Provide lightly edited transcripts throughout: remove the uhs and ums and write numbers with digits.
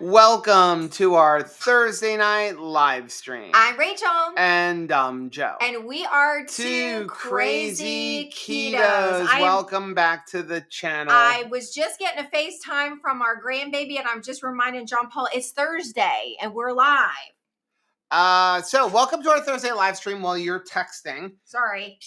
Welcome to our Thursday night live stream. I'm Rachel. And I'm Joe. And we are two crazy ketos. Welcome back to the channel. I was just getting a FaceTime from our grandbaby, and I'm just reminding John Paul it's Thursday and we're live. So welcome to our Thursday live stream while you're texting. Sorry.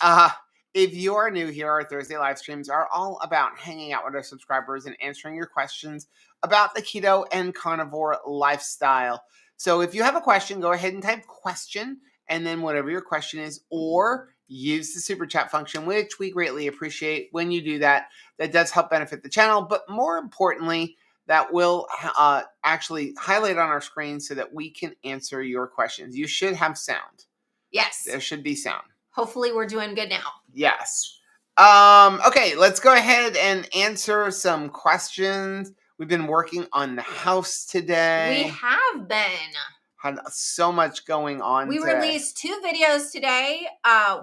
If you are new here, our Thursday live streams are all about hanging out with our subscribers and answering your questions about the keto and carnivore lifestyle. So if you have a question, go ahead and type question and then whatever your question is, or use the super chat function, which we greatly appreciate when you do that. That does help benefit the channel, but more importantly, that will actually highlight on our screen so that we can answer your questions. You should have sound. Yes. There should be sound. Hopefully we're doing good now. Yes. Okay, let's go ahead and answer some questions. We've been working on the house today. We have been. Had so much going on We today. released 2 videos today.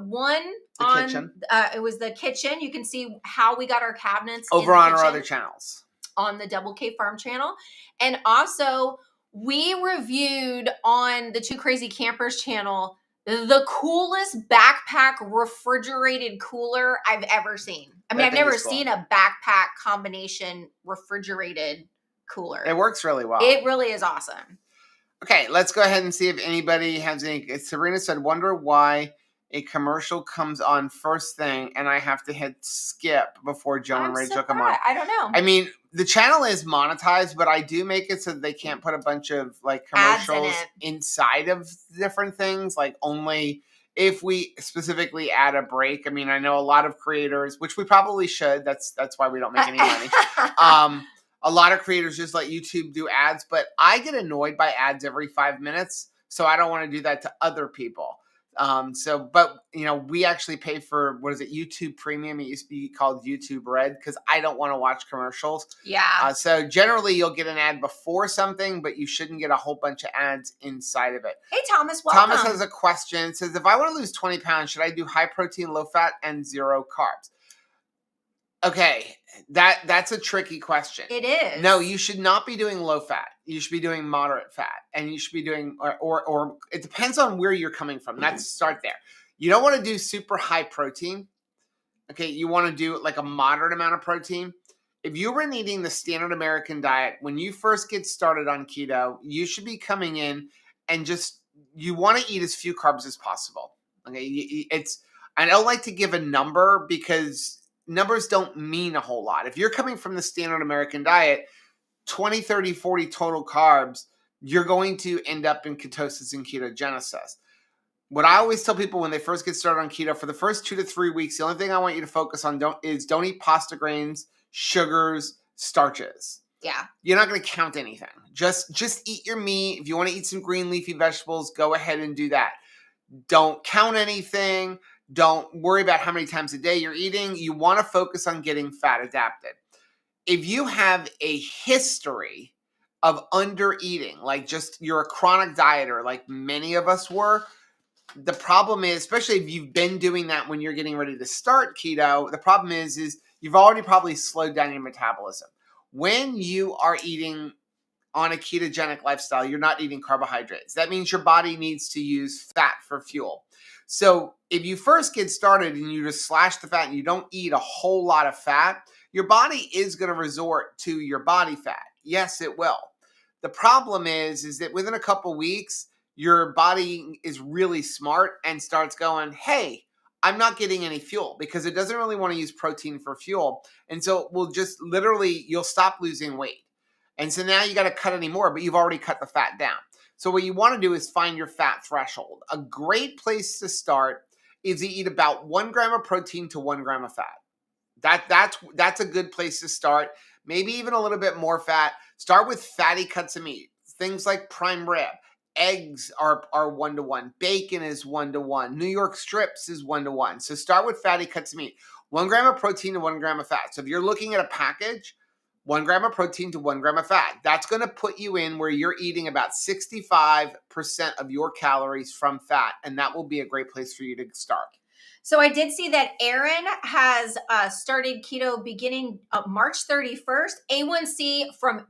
One on kitchen. It was the kitchen. You can see how we got our cabinets Over in the on our kitchen other channels. on the Double K Farm channel. And also we reviewed on the Two Crazy Campers channel the coolest backpack refrigerated cooler I've ever seen. I mean, I've never seen a backpack combination refrigerated cooler. It works really well. It really is awesome. Okay, let's go ahead and see if anybody has any. Sabrina said, wonder why a commercial comes on first thing and I have to hit skip before Joe and Rachel come on. I don't know. I mean, the channel is monetized, but I do make it so that they can't put a bunch of like commercials inside of different things. Like only if we specifically add a break. I mean, I know a lot of creators, which we probably should. That's why we don't make any money. A lot of creators just let YouTube do ads, but I get annoyed by ads every 5 minutes. So I don't want to do that to other people. But you know, we actually pay for, what is it? YouTube Premium. It used to be called YouTube Red because I don't want to watch commercials. Yeah. So generally you'll get an ad before something, but you shouldn't get a whole bunch of ads inside of it. Hey, Thomas, welcome. Thomas has a question. It says, if I want to lose 20 pounds, should I do high protein, low fat, and 0 carbs? Okay, that's a tricky question. It is. No, you should not be doing low fat. You should be doing moderate fat, and you should be doing, or it depends on where you're coming from. Let's start there. You don't want to do super high protein. Okay, you want to do like a moderate amount of protein. If you were eating the standard American diet, when you first get started on keto, you should be coming in and you want to eat as few carbs as possible. Okay, I don't like to give a number because numbers don't mean a whole lot. If you're coming from the standard American diet, 20, 30, 40 total carbs, you're going to end up in ketosis and ketogenesis. What I always tell people when they first get started on keto, for the first 2 to 3 weeks, the only thing I want you to focus on don't eat pasta grains, sugars, starches. Yeah. You're not going to count anything. Just eat your meat. If you want to eat some green leafy vegetables, go ahead and do that. Don't count anything. Don't worry about how many times a day you're eating. You want to focus on getting fat adapted. If you have a history of under eating, like just you're a chronic dieter, like many of us were, the problem is, especially if you've been doing that when you're getting ready to start keto, the problem is you've already probably slowed down your metabolism. When you are eating on a ketogenic lifestyle, you're not eating carbohydrates. That means your body needs to use fat for fuel. So if you first get started and you just slash the fat and you don't eat a whole lot of fat, your body is going to resort to your body fat. Yes, it will. The problem is that within a couple weeks, your body is really smart and starts going, hey, I'm not getting any fuel, because it doesn't really want to use protein for fuel. And so it will just literally, you'll stop losing weight. And so now you got to cut any more, but you've already cut the fat down. So what you want to do is find your fat threshold. A great place to start is to eat about 1 gram of protein to 1 gram of fat. That's a good place to start. Maybe even a little bit more fat. Start with fatty cuts of meat. Things like prime rib. Eggs are 1-to-1. Bacon is 1-to-1. New York strips is 1-to-1. So start with fatty cuts of meat. 1 gram of protein to 1 gram of fat. So if you're looking at a package, 1 gram of protein to 1 gram of fat. That's going to put you in where you're eating about 65% of your calories from fat, and that will be a great place for you to start. So I did see that Aaron has started keto beginning March 31st. A1C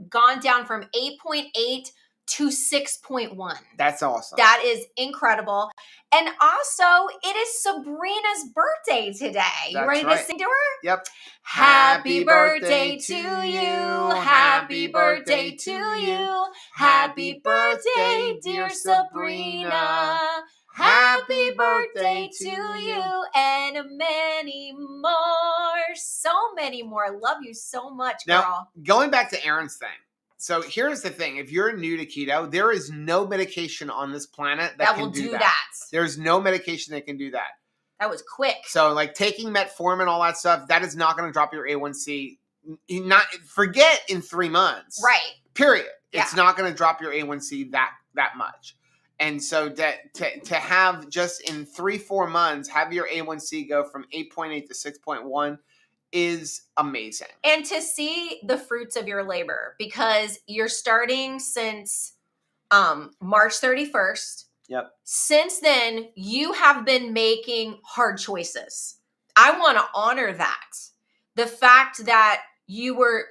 gone down from 8.8 to 6.1. That's awesome. That is incredible. And also, it is Sabrina's birthday today. You ready to sing to her? Yep. Happy birthday to you. Happy birthday to you. Happy birthday, dear Sabrina. Happy birthday to you and many more. So many more. Love you so much, girl. Now, going back to Aaron's thing. So here's the thing. If you're new to keto, there is no medication on this planet that can will do that. that. There's no medication that can do that. That was quick. So like taking metformin, all that stuff, that is not going to drop your A1C. Forget in 3 months. Right. Period. Yeah. It's not going to drop your A1C that much. And so to have just in 3-4 months, have your A1C go from 8.8 to 6.1 is amazing. And to see the fruits of your labor, because you're starting since March 31st. Yep. Since then, you have been making hard choices. I want to honor that. The fact that you were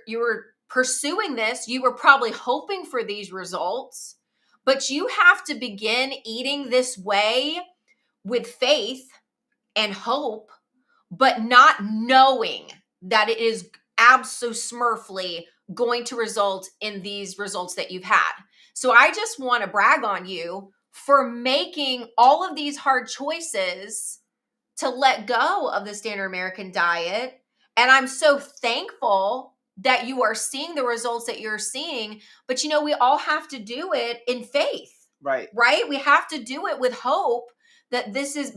pursuing this, you were probably hoping for these results, but you have to begin eating this way with faith and hope, but not knowing that it is abso-smurfly going to result in these results that you've had. So I just want to brag on you for making all of these hard choices to let go of the standard American diet. And I'm so thankful that you are seeing the results that you're seeing. But, we all have to do it in faith. Right. Right? We have to do it with hope that this is,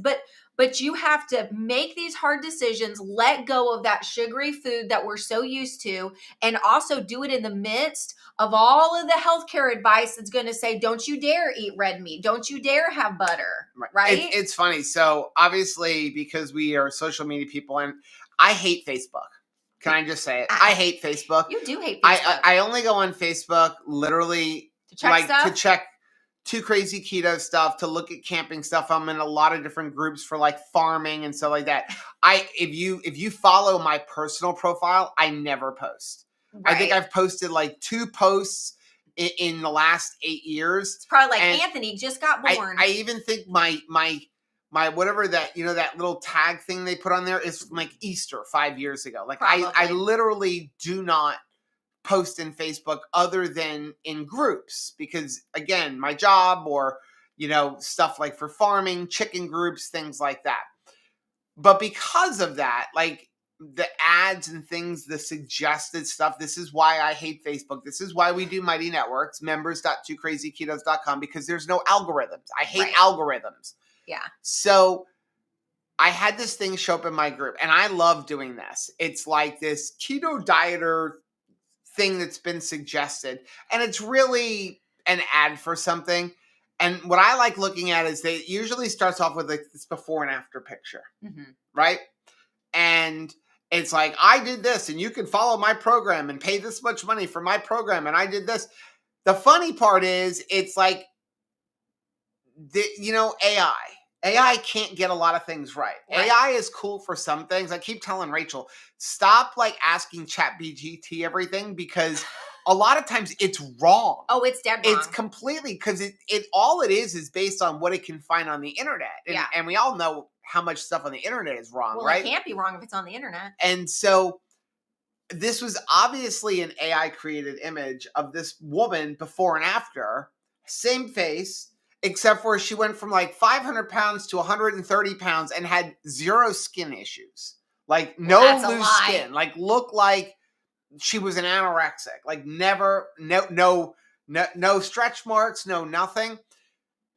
but you have to make these hard decisions, let go of that sugary food that we're so used to, and also do it in the midst of all of the healthcare advice that's going to say, don't you dare eat red meat. Don't you dare have butter. Right? It's funny. So obviously, because we are social media people, and I hate Facebook. Can I just say it? I hate Facebook. You do hate Facebook. I only go on Facebook literally to check Too Crazy Keto stuff, to look at camping stuff. I'm in a lot of different groups for like farming and stuff like that. If you follow my personal profile, I never post. Right. I think I've posted like 2 posts in the last 8 years. It's probably like Anthony just got born. I even think my whatever that, that little tag thing they put on there is from like Easter 5 years ago. Like I literally do not post in Facebook other than in groups because, again, my job or, stuff like for farming, chicken groups, things like that. But because of that, like the ads and things, the suggested stuff, this is why I hate Facebook. This is why we do Mighty Networks, members.twocrazyketos.com, because there's no algorithms. I hate algorithms. Yeah. So I had this thing show up in my group, and I love doing this. It's like this keto dieter thing that's been suggested, and it's really an ad for something. And what I like looking at is it usually starts off with like this before and after picture, right? And it's like, I did this, and you can follow my program and pay this much money for my program, and I did this. The funny part is, it's like, AI can't get a lot of things right. AI is cool for some things. I keep telling Rachel, stop like asking ChatGPT everything, because a lot of times it's wrong. Oh, it's dead wrong. It's completely, because it all it is based on what it can find on the internet. And we all know how much stuff on the internet is wrong, right? It can't be wrong if it's on the internet. And so this was obviously an AI created image of this woman before and after, same face, except for she went from like 500 pounds to 130 pounds and had 0 skin issues. Like no loose skin. Like looked like she was an anorexic. Like never, no stretch marks, no nothing.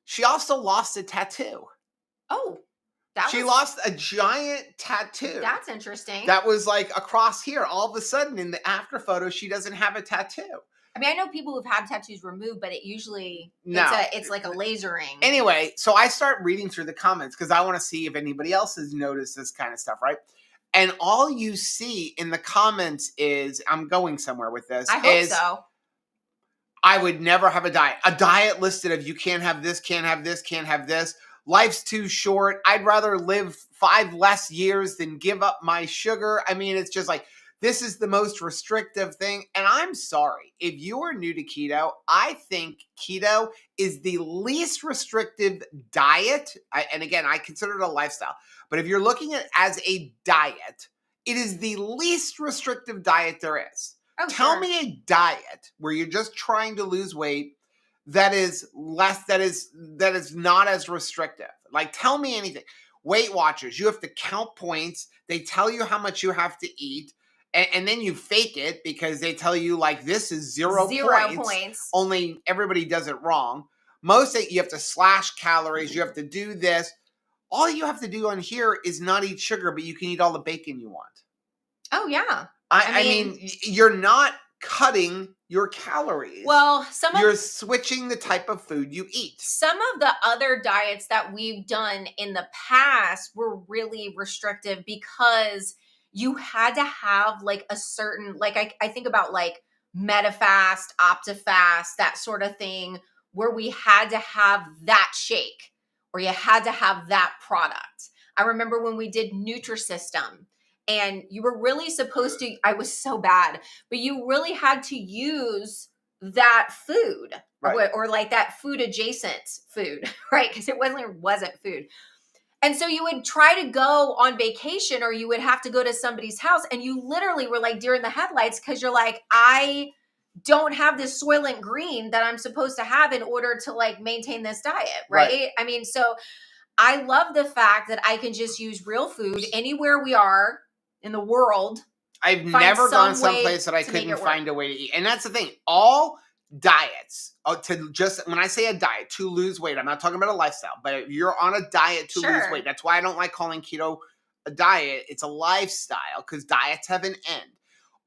She also lost a tattoo. Oh. She lost a giant tattoo. That's interesting. That was like across here. All of a sudden in the after photo, she doesn't have a tattoo. I mean, I know people who've had tattoos removed, but it usually, it's like a lasering. Anyway, so I start reading through the comments because I want to see if anybody else has noticed this kind of stuff, right? And all you see in the comments is, I'm going somewhere with this. I hope so. I would never have a diet. A diet listed of you can't have this, can't have this, can't have this. life's too short. I'd rather live 5 less years than give up my sugar. I mean, it's just like, this is the most restrictive thing. And I'm sorry, if you are new to keto, I think keto is the least restrictive diet. And again, I consider it a lifestyle. But if you're looking at it as a diet, it is the least restrictive diet there is. Oh, Tell sure. me a diet where you're just trying to lose weight that is not as restrictive. Like, tell me anything. Weight Watchers, you have to count points. They tell you how much you have to eat. And then you fake it because they tell you, like, this is zero points. Only everybody does it wrong. Most you have to slash calories. You have to do this. All you have to do on here is not eat sugar, but you can eat all the bacon you want. Oh, yeah. I mean, you're not cutting your calories. Well, you're switching the type of food you eat. Some of the other diets that we've done in the past were really restrictive because you had to have like a certain, like I think about like MetaFast, OptiFast, that sort of thing, where we had to have that shake or you had to have that product. I remember when we did Nutrisystem and you were really supposed to, I was so bad, but you really had to use that food, right, or like that food adjacent food, right? Because it wasn't food. And so you would try to go on vacation or you would have to go to somebody's house and you literally were like deer in the headlights because you're like, I don't have this Soylent Green that I'm supposed to have in order to like maintain this diet, right? I mean, so I love the fact that I can just use real food anywhere we are in the world. I've never gone someplace that I couldn't find a way to eat. And that's the thing. All diets, when I say a diet, to lose weight, I'm not talking about a lifestyle, but if you're on a diet to lose weight, that's why I don't like calling keto a diet. It's a lifestyle because diets have an end.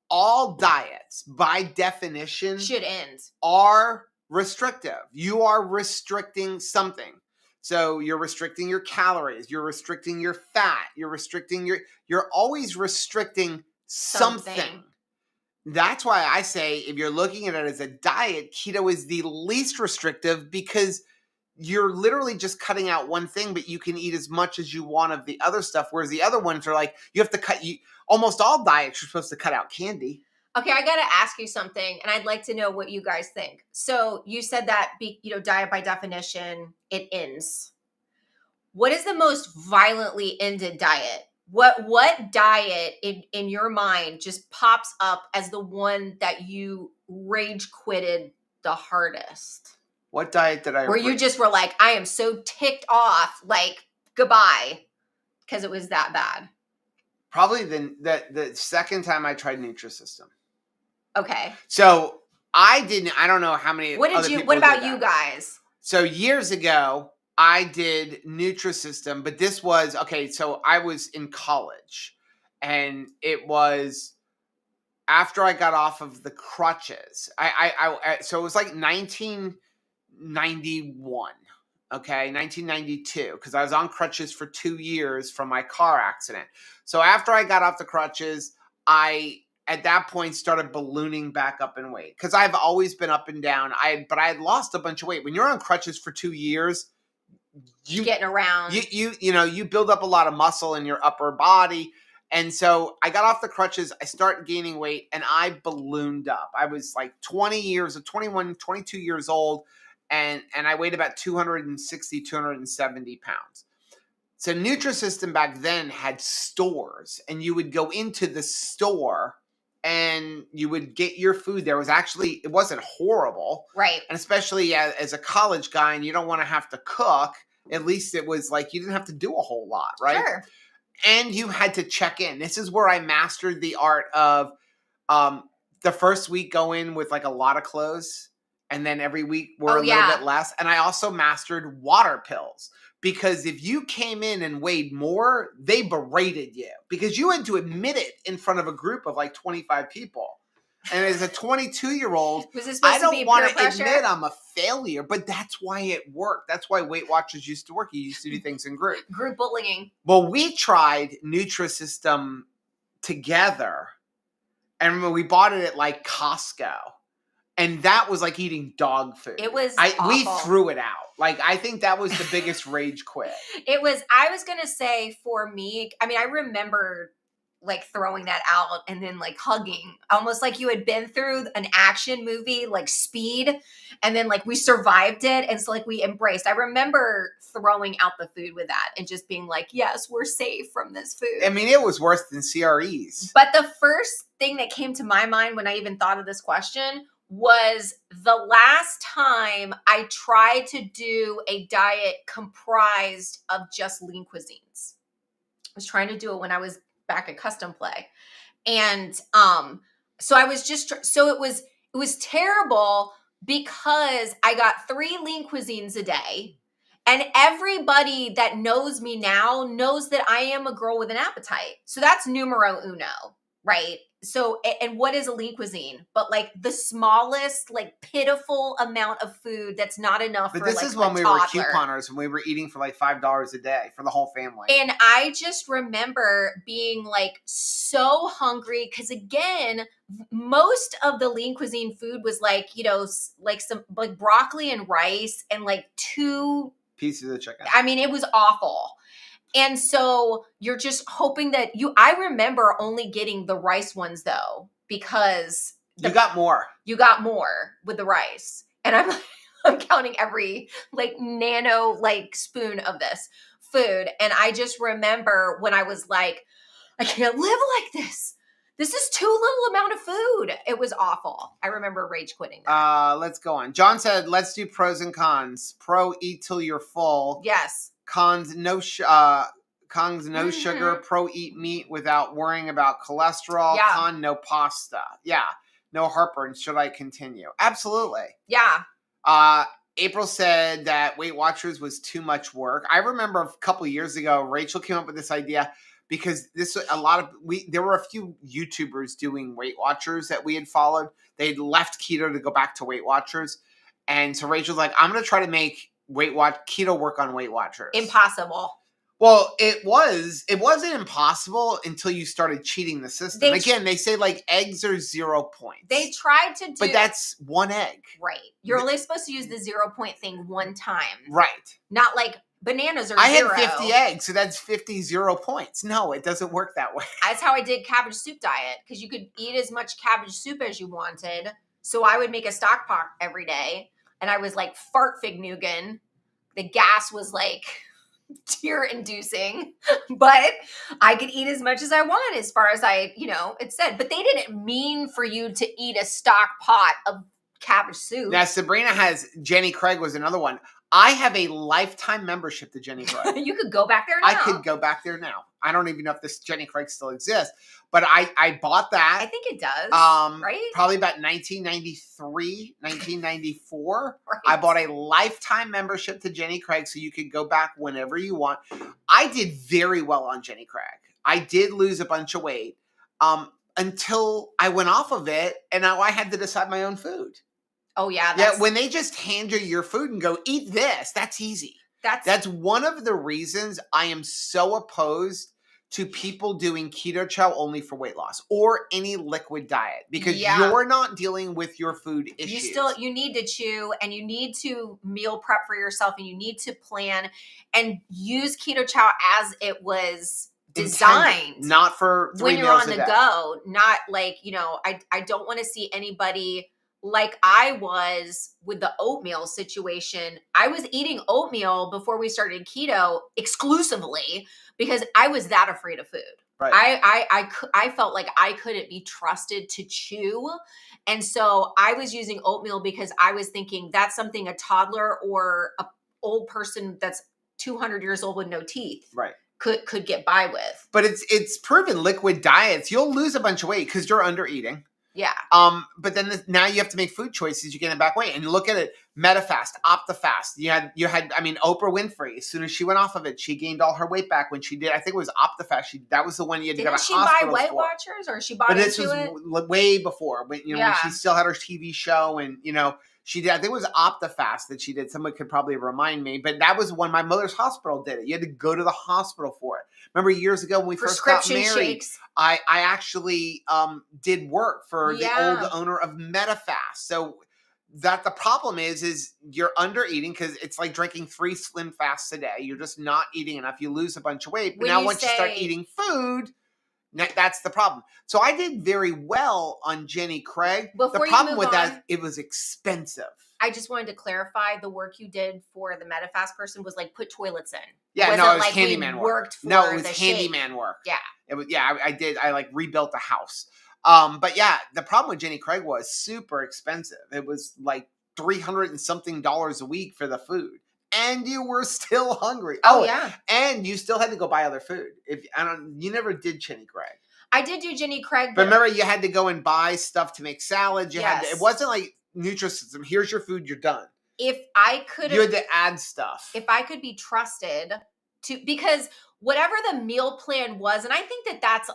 All diets, by definition, should end, are restrictive. You are restricting something. So you're restricting your calories, you're restricting your fat, you're always restricting something. That's why I say if you're looking at it as a diet, keto is the least restrictive because you're literally just cutting out one thing, but you can eat as much as you want of the other stuff. Whereas the other ones are like, you have to almost all diets, you're supposed to cut out candy. Okay, I got to ask you something, and I'd like to know what you guys think. So you said that, diet by definition, it ends. What is the most violently ended diet? What diet in your mind just pops up as the one that you rage quitted the hardest? What diet did I? Where you just were like, I am so ticked off, like goodbye, because it was that bad. Probably the second time I tried Nutrisystem. Okay. So I don't know how many. What about you guys? So years ago, I did Nutrisystem, but this was, so I was in college and it was after I got off of the crutches. So it was like 1991, 1992, because I was on crutches for 2 years from my car accident. So after I got off the crutches, I, at that point, started ballooning back up in weight because I've always been up and down. But I had lost a bunch of weight. When you're on crutches for 2 years, you getting around, you build up a lot of muscle in your upper body. And so I got off the crutches, I started gaining weight, and I ballooned up. I was like 21, 22 years old, and I weighed about 260, 270 pounds. So Nutrisystem back then had stores, and you would go into the store and you would get your food there. It wasn't horrible. Right. And especially as a college guy and you don't want to have to cook, at least it was like you didn't have to do a whole lot, right? Sure. And you had to check in. This is where I mastered the art of the first week go in with like a lot of clothes and then every week we're a little bit less. And I also mastered water pills. Because if you came in and weighed more, they berated you because you had to admit it in front of a group of like 25 people. And as a 22-year-old, I don't want to admit I'm a failure, but that's why it worked. That's why Weight Watchers used to work. You used to do things in group. Group bullying. Well, we tried Nutrisystem together, and we bought it at like Costco. And that was like eating dog food. It was we awful. threw it out. Like, I think that was the biggest rage quit. I was going to say for me, I mean, I remember like throwing that out and then like hugging, almost like you had been through an action movie, like Speed, and then like we survived it. And so like we embraced. I remember throwing out the food with that and just being like, yes, we're safe from this food. I mean, it was worse than CREs. But the first thing that came to my mind when I even thought of this question was the last time I tried to do a diet comprised of just lean cuisines. I was trying to do it when I was back at Custom Play. And so I was just, so it was terrible because I got 3 lean cuisines a day. And everybody that knows me now knows that I am a girl with an appetite. So that's numero uno, right? So, and what is a lean cuisine? But like the smallest, like pitiful amount of food that's not enough But for this like is when a we toddler. were couponers and we were eating for like $5 a day for the whole family. And I just remember being like so hungry because again, most of the lean cuisine food was like, you know, like some like broccoli and rice and like 2 pieces of chicken. I mean, it was awful. And so you're just hoping that I remember only getting the rice ones though, because you got more. You got more with the rice. And I'm counting every like nano like spoon of this food. And I just remember when I was like, I can't live like this. This is too little amount of food. It was awful. I remember rage quitting that. Let's go on. John said, let's do pros and cons. Pro, eat till you're full. Yes. Cons, no sugar. Pro, eat meat without worrying about cholesterol. Yeah. Con, no pasta. Yeah. No heartburn. Should I continue? Absolutely. Yeah. April said that Weight Watchers was too much work. I remember a couple years ago, Rachel came up with this idea because there were a few YouTubers doing Weight Watchers that we had followed. They'd left keto to go back to Weight Watchers. And so Rachel's like, I'm going to try to make keto work on Weight Watchers. Impossible. Well, it wasn't impossible until you started cheating the system. Again, they say like eggs are 0 points. They tried to do, but that's 1 egg. Right. You're only supposed to use the 0 point thing 1 time. Right. Not like bananas are 0. I had 50 eggs, so that's 50 0 points. No, it doesn't work that way. That's how I did cabbage soup diet, because you could eat as much cabbage soup as you wanted. So I would make a stock pot every day, and I was like fart fig Nugan. The gas was like tear-inducing, but I could eat as much as I want as far as it said. But they didn't mean for you to eat a stock pot of cabbage soup. Now, Sabrina has, Jenny Craig was another one. I have a lifetime membership to Jenny Craig. You could go back there now. I could go back there now. I don't even know if this Jenny Craig still exists, but I bought that. I think it does, right? Probably about 1993, 1994. Right. I bought a lifetime membership to Jenny Craig so you could go back whenever you want. I did very well on Jenny Craig. I did lose a bunch of weight until I went off of it, and now I had to decide my own food. Oh, yeah. Yeah, when they just hand you your food and go, eat this, that's easy. That's one of the reasons I am so opposed to people doing keto chow only for weight loss or any liquid diet, because you're not dealing with your food issues. You need to chew, and you need to meal prep for yourself, and you need to plan and use keto chow as it was designed. Not for 3 when you're meals on a the day. go, not like, I don't want to see anybody like I was with the oatmeal situation. I was eating oatmeal before we started keto exclusively because I was that afraid of food. Right. I felt like I couldn't be trusted to chew. And so I was using oatmeal because I was thinking that's something a toddler or a old person that's 200 years old with no teeth could get by with. But it's proven liquid diets, you'll lose a bunch of weight because you're under eating. Yeah. But then now you have to make food choices. You gain back weight, and you look at it: MetaFast, OptaFast. You had. Oprah Winfrey. As soon as she went off of it, she gained all her weight back. When she did, I think it was OptaFast. That was the one you had to go to hospital for. Didn't she buy Weight Watchers, or she bought but into this was it? Way before when she still had her TV show, and she did. I think it was OptaFast that she did. Someone could probably remind me, but that was when my mother's hospital did it. You had to go to the hospital for it. Remember years ago when we first got married? Shakes. I actually did work for the old owner of MetaFast. So the problem is you're under eating because it's like drinking 3 Slim Fasts a day. You're just not eating enough. You lose a bunch of weight. But When now you once you start say- eating food, that's the problem. So I did very well on Jenny Craig. Before the you problem move with that, on- it was expensive. I just wanted to clarify the work you did for the MetaFast person was like put toilets in. Yeah, Wasn't no, it was like we handyman work. worked for No, it was the handyman shake. work. Yeah. It was, yeah, I did. I like rebuilt the house. But yeah, the problem with Jenny Craig was super expensive. It was like $300 and something a week for the food, and you were still hungry. Oh yeah, and you still had to go buy other food. You never did Jenny Craig. I did do Jenny Craig, but remember you had to go and buy stuff to make salads. You had to, Yes. it wasn't like Nutrisystem. Here's your food. You're done. if I could, You had to add stuff. if I could be trusted to, because whatever the meal plan was, and I think that that's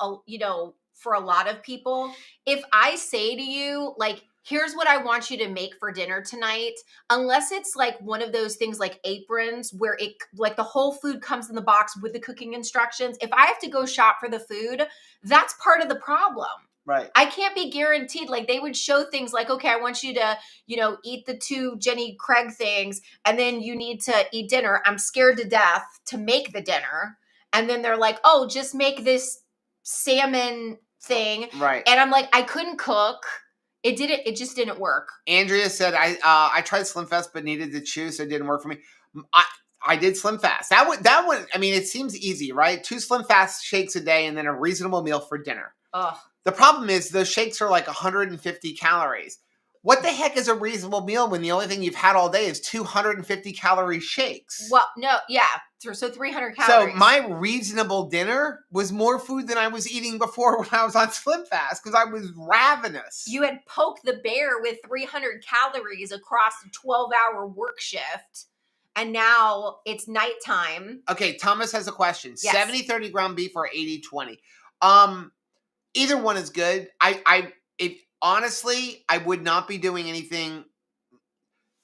for a lot of people, if I say to you like, here's what I want you to make for dinner tonight, unless it's like one of those things like aprons where it like the whole food comes in the box with the cooking instructions, if I have to go shop for the food, that's part of the problem. Right. I can't be guaranteed. Like they would show things like, okay, I want you to, eat the 2 Jenny Craig things, and then you need to eat dinner. I'm scared to death to make the dinner. And then they're like, oh, just make this salmon thing. Right. And I'm like, I couldn't cook. It just didn't work. Andrea said, I tried Slim Fast but needed to chew, so it didn't work for me. I did Slim Fast. That one, I mean, it seems easy, right? 2 Slim Fast shakes a day and then a reasonable meal for dinner. Ugh. The problem is those shakes are like 150 calories. What the heck is a reasonable meal when the only thing you've had all day is 250 calorie shakes? Well, no, yeah. So 300 calories. So my reasonable dinner was more food than I was eating before when I was on Slim Fast because I was ravenous. You had poked the bear with 300 calories across a 12-hour work shift, and now it's nighttime. Okay, Thomas has a question. Yes. 70-30 ground beef or 80-20? Either one is good. Honestly, I would not be doing anything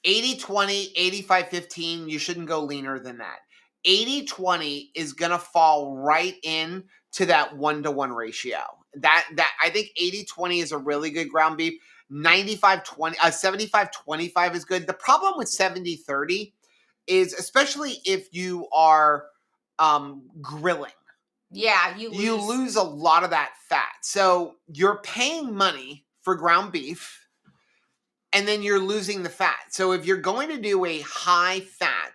80-20, 85-15. You shouldn't go leaner than that. 80-20 is going to fall right in to that 1-to-1 ratio. That I think 80-20 is a really good ground beef. 95-20, 75-25 is good. The problem with 70-30 is, especially if you are grilling, Yeah, you lose a lot of that fat. So you're paying money for ground beef, and then you're losing the fat. So if you're going to do a high fat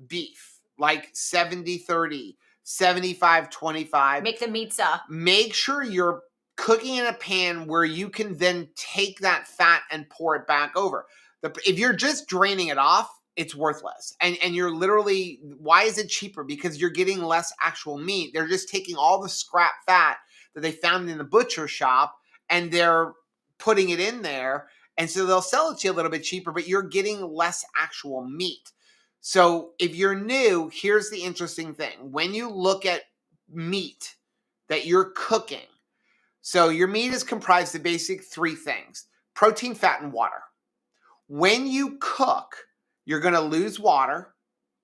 beef, like 70-30, 75-25, make the pizza. Make sure you're cooking in a pan where you can then take that fat and pour it back over. If you're just draining it off, it's worthless. And you're literally, why is it cheaper? Because you're getting less actual meat. They're just taking all the scrap fat that they found in the butcher shop and they're putting it in there. And so they'll sell it to you a little bit cheaper, but you're getting less actual meat. So if you're new, here's the interesting thing. When you look at meat that you're cooking, so your meat is comprised of basic 3 things: protein, fat, and water. When you cook, you're going to lose water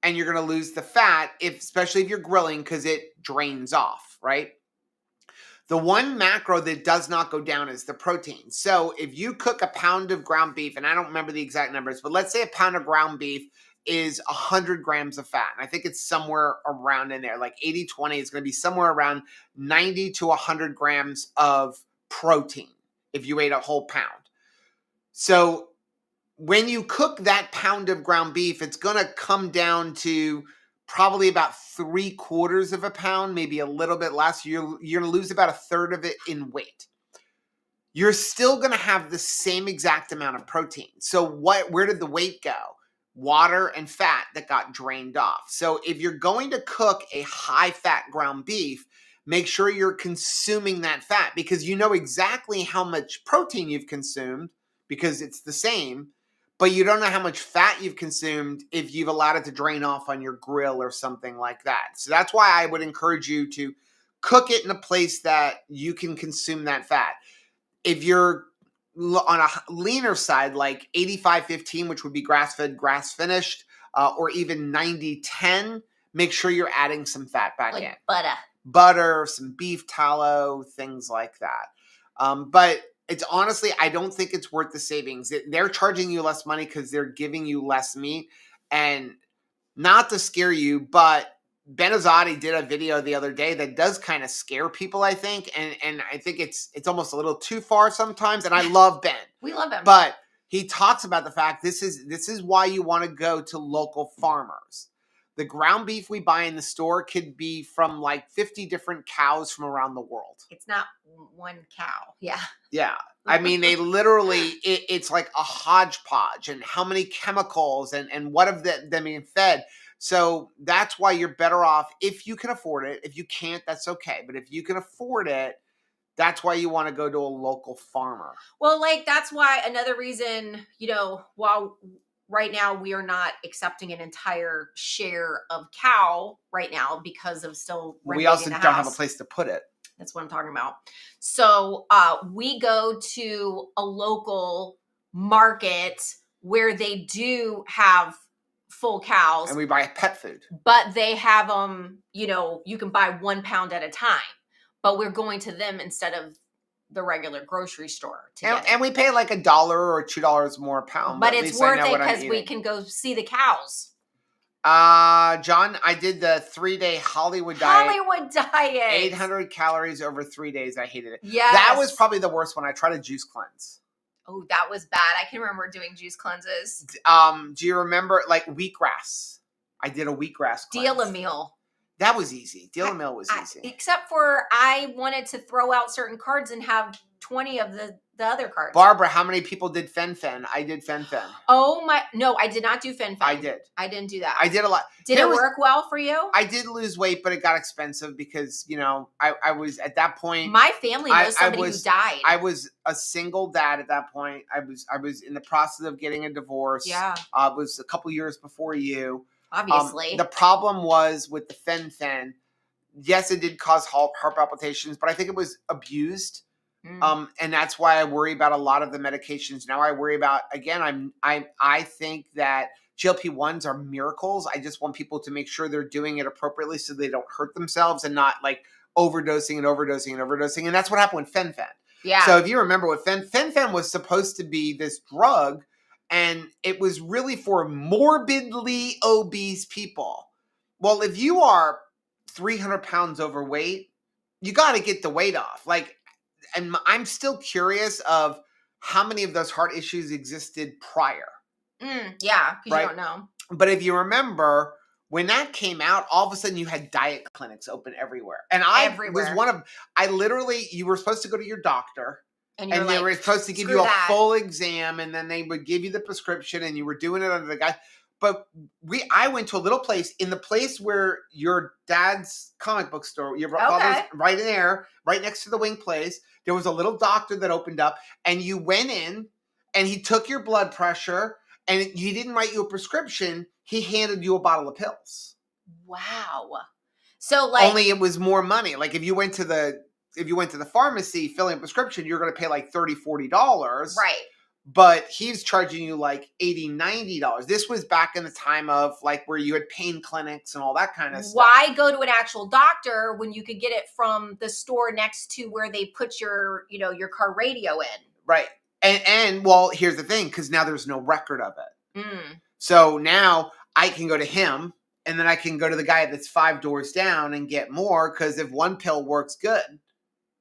and you're going to lose the fat, especially if you're grilling, because it drains off, right? The one macro that does not go down is the protein. So if you cook a pound of ground beef, and I don't remember the exact numbers, but let's say a pound of ground beef is 100 grams of fat. And I think it's somewhere around in there, like 80-20 is going to be somewhere around 90 to 100 grams of protein if you ate a whole pound. So when you cook that pound of ground beef, it's going to come down to probably about 3/4 of a pound, maybe a little bit less. You're going to lose about 1/3 of it in weight. You're still going to have the same exact amount of protein. So where did the weight go? Water and fat that got drained off. So if you're going to cook a high fat ground beef, make sure you're consuming that fat, because you know exactly how much protein you've consumed because it's the same, but you don't know how much fat you've consumed if you've allowed it to drain off on your grill or something like that. So that's why I would encourage you to cook it in a place that you can consume that fat. If you're on a leaner side, like 85-15, which would be grass-fed, grass-finished, or even 90-10, make sure you're adding some fat back in. Butter. Butter, some beef tallow, things like that. But it's honestly, I don't think it's worth the savings. They're charging you less money because they're giving you less meat. And not to scare you, but Ben Azadi did a video the other day that does kind of scare people, I think. And I think it's almost a little too far sometimes. And I love Ben. We love him. But he talks about the fact this is why you want to go to local farmers. The ground beef we buy in the store could be from like 50 different cows from around the world. It's not one cow. Yeah. Yeah. I mean, they literally, it's like a hodgepodge, and how many chemicals and what of them being fed. So that's why you're better off if you can afford it. If you can't, that's okay. But if you can afford it, that's why you want to go to a local farmer. Well, like that's why another reason, while right now we are not accepting an entire share of cow right now because of still we also don't have a place to put it. That's what I'm talking about. So we go to a local market where they do have full cows. And we buy pet food. But they have them, you can buy 1 pound at a time. But we're going to them instead of the regular grocery store. And we pay like $1 or $2 more a pound. But it's worth it because we can go see the cows. John, I did the 3-day Hollywood diet. 800 calories over 3 days. I hated it. Yes. That was probably the worst one. I tried a juice cleanse. Oh, that was bad. I can remember doing juice cleanses. Do you remember like wheatgrass? I did a wheatgrass cleanse. Deal a meal. That was easy. Deal a meal was easy. Except for I wanted to throw out certain cards and have 20 of the other cards. Barbara, how many people did fen-phen? I did fen-phen. Oh my, no, I did not do fen-phen. I did. I didn't do that. I did a lot. Did it work well for you? I did lose weight, but it got expensive because, I was at that point. My family knows somebody who died. I was a single dad at that point. I was in the process of getting a divorce. Yeah. It was a couple years before you. Obviously. The problem was with the fen-phen. Yes, it did cause heart palpitations, but I think it was abused. And that's why I worry about a lot of the medications. Now I worry about, again, I think that GLP-1s are miracles. I just want people to make sure they're doing it appropriately so they don't hurt themselves and not like overdosing. And that's what happened with fen-phen. Yeah. So if you remember what fen-phen was supposed to be this drug, and it was really for morbidly obese people. Well, if you are 300 pounds overweight, you got to get the weight off. And I'm still curious of how many of those heart issues existed prior. Yeah, because you don't know. But if you remember, when that came out, all of a sudden you had diet clinics open everywhere. And you were supposed to go to your doctor. And they were supposed to give you a full exam, and then they would give you the prescription, and you were doing it under the guy. But I went to a little place, in the place where your dad's comic book store, your father's right in there, right next to the wing place. There was a little doctor that opened up, and you went in, and he took your blood pressure, and he didn't write you a prescription. He handed you a bottle of pills. Wow. So only it was more money. Like if you went to the pharmacy filling a prescription, you're going to pay like $30, $40. Right. But he's charging you like $80, $90. This was back in the time of like where you had pain clinics and all that kind of stuff. Why go to an actual doctor when you could get it from the store next to where they put your car radio in? Right. And well, here's the thing, because now there's no record of it. So now I can go to him, and then I can go to the guy that's 5 doors down and get more, because if 1 pill works good,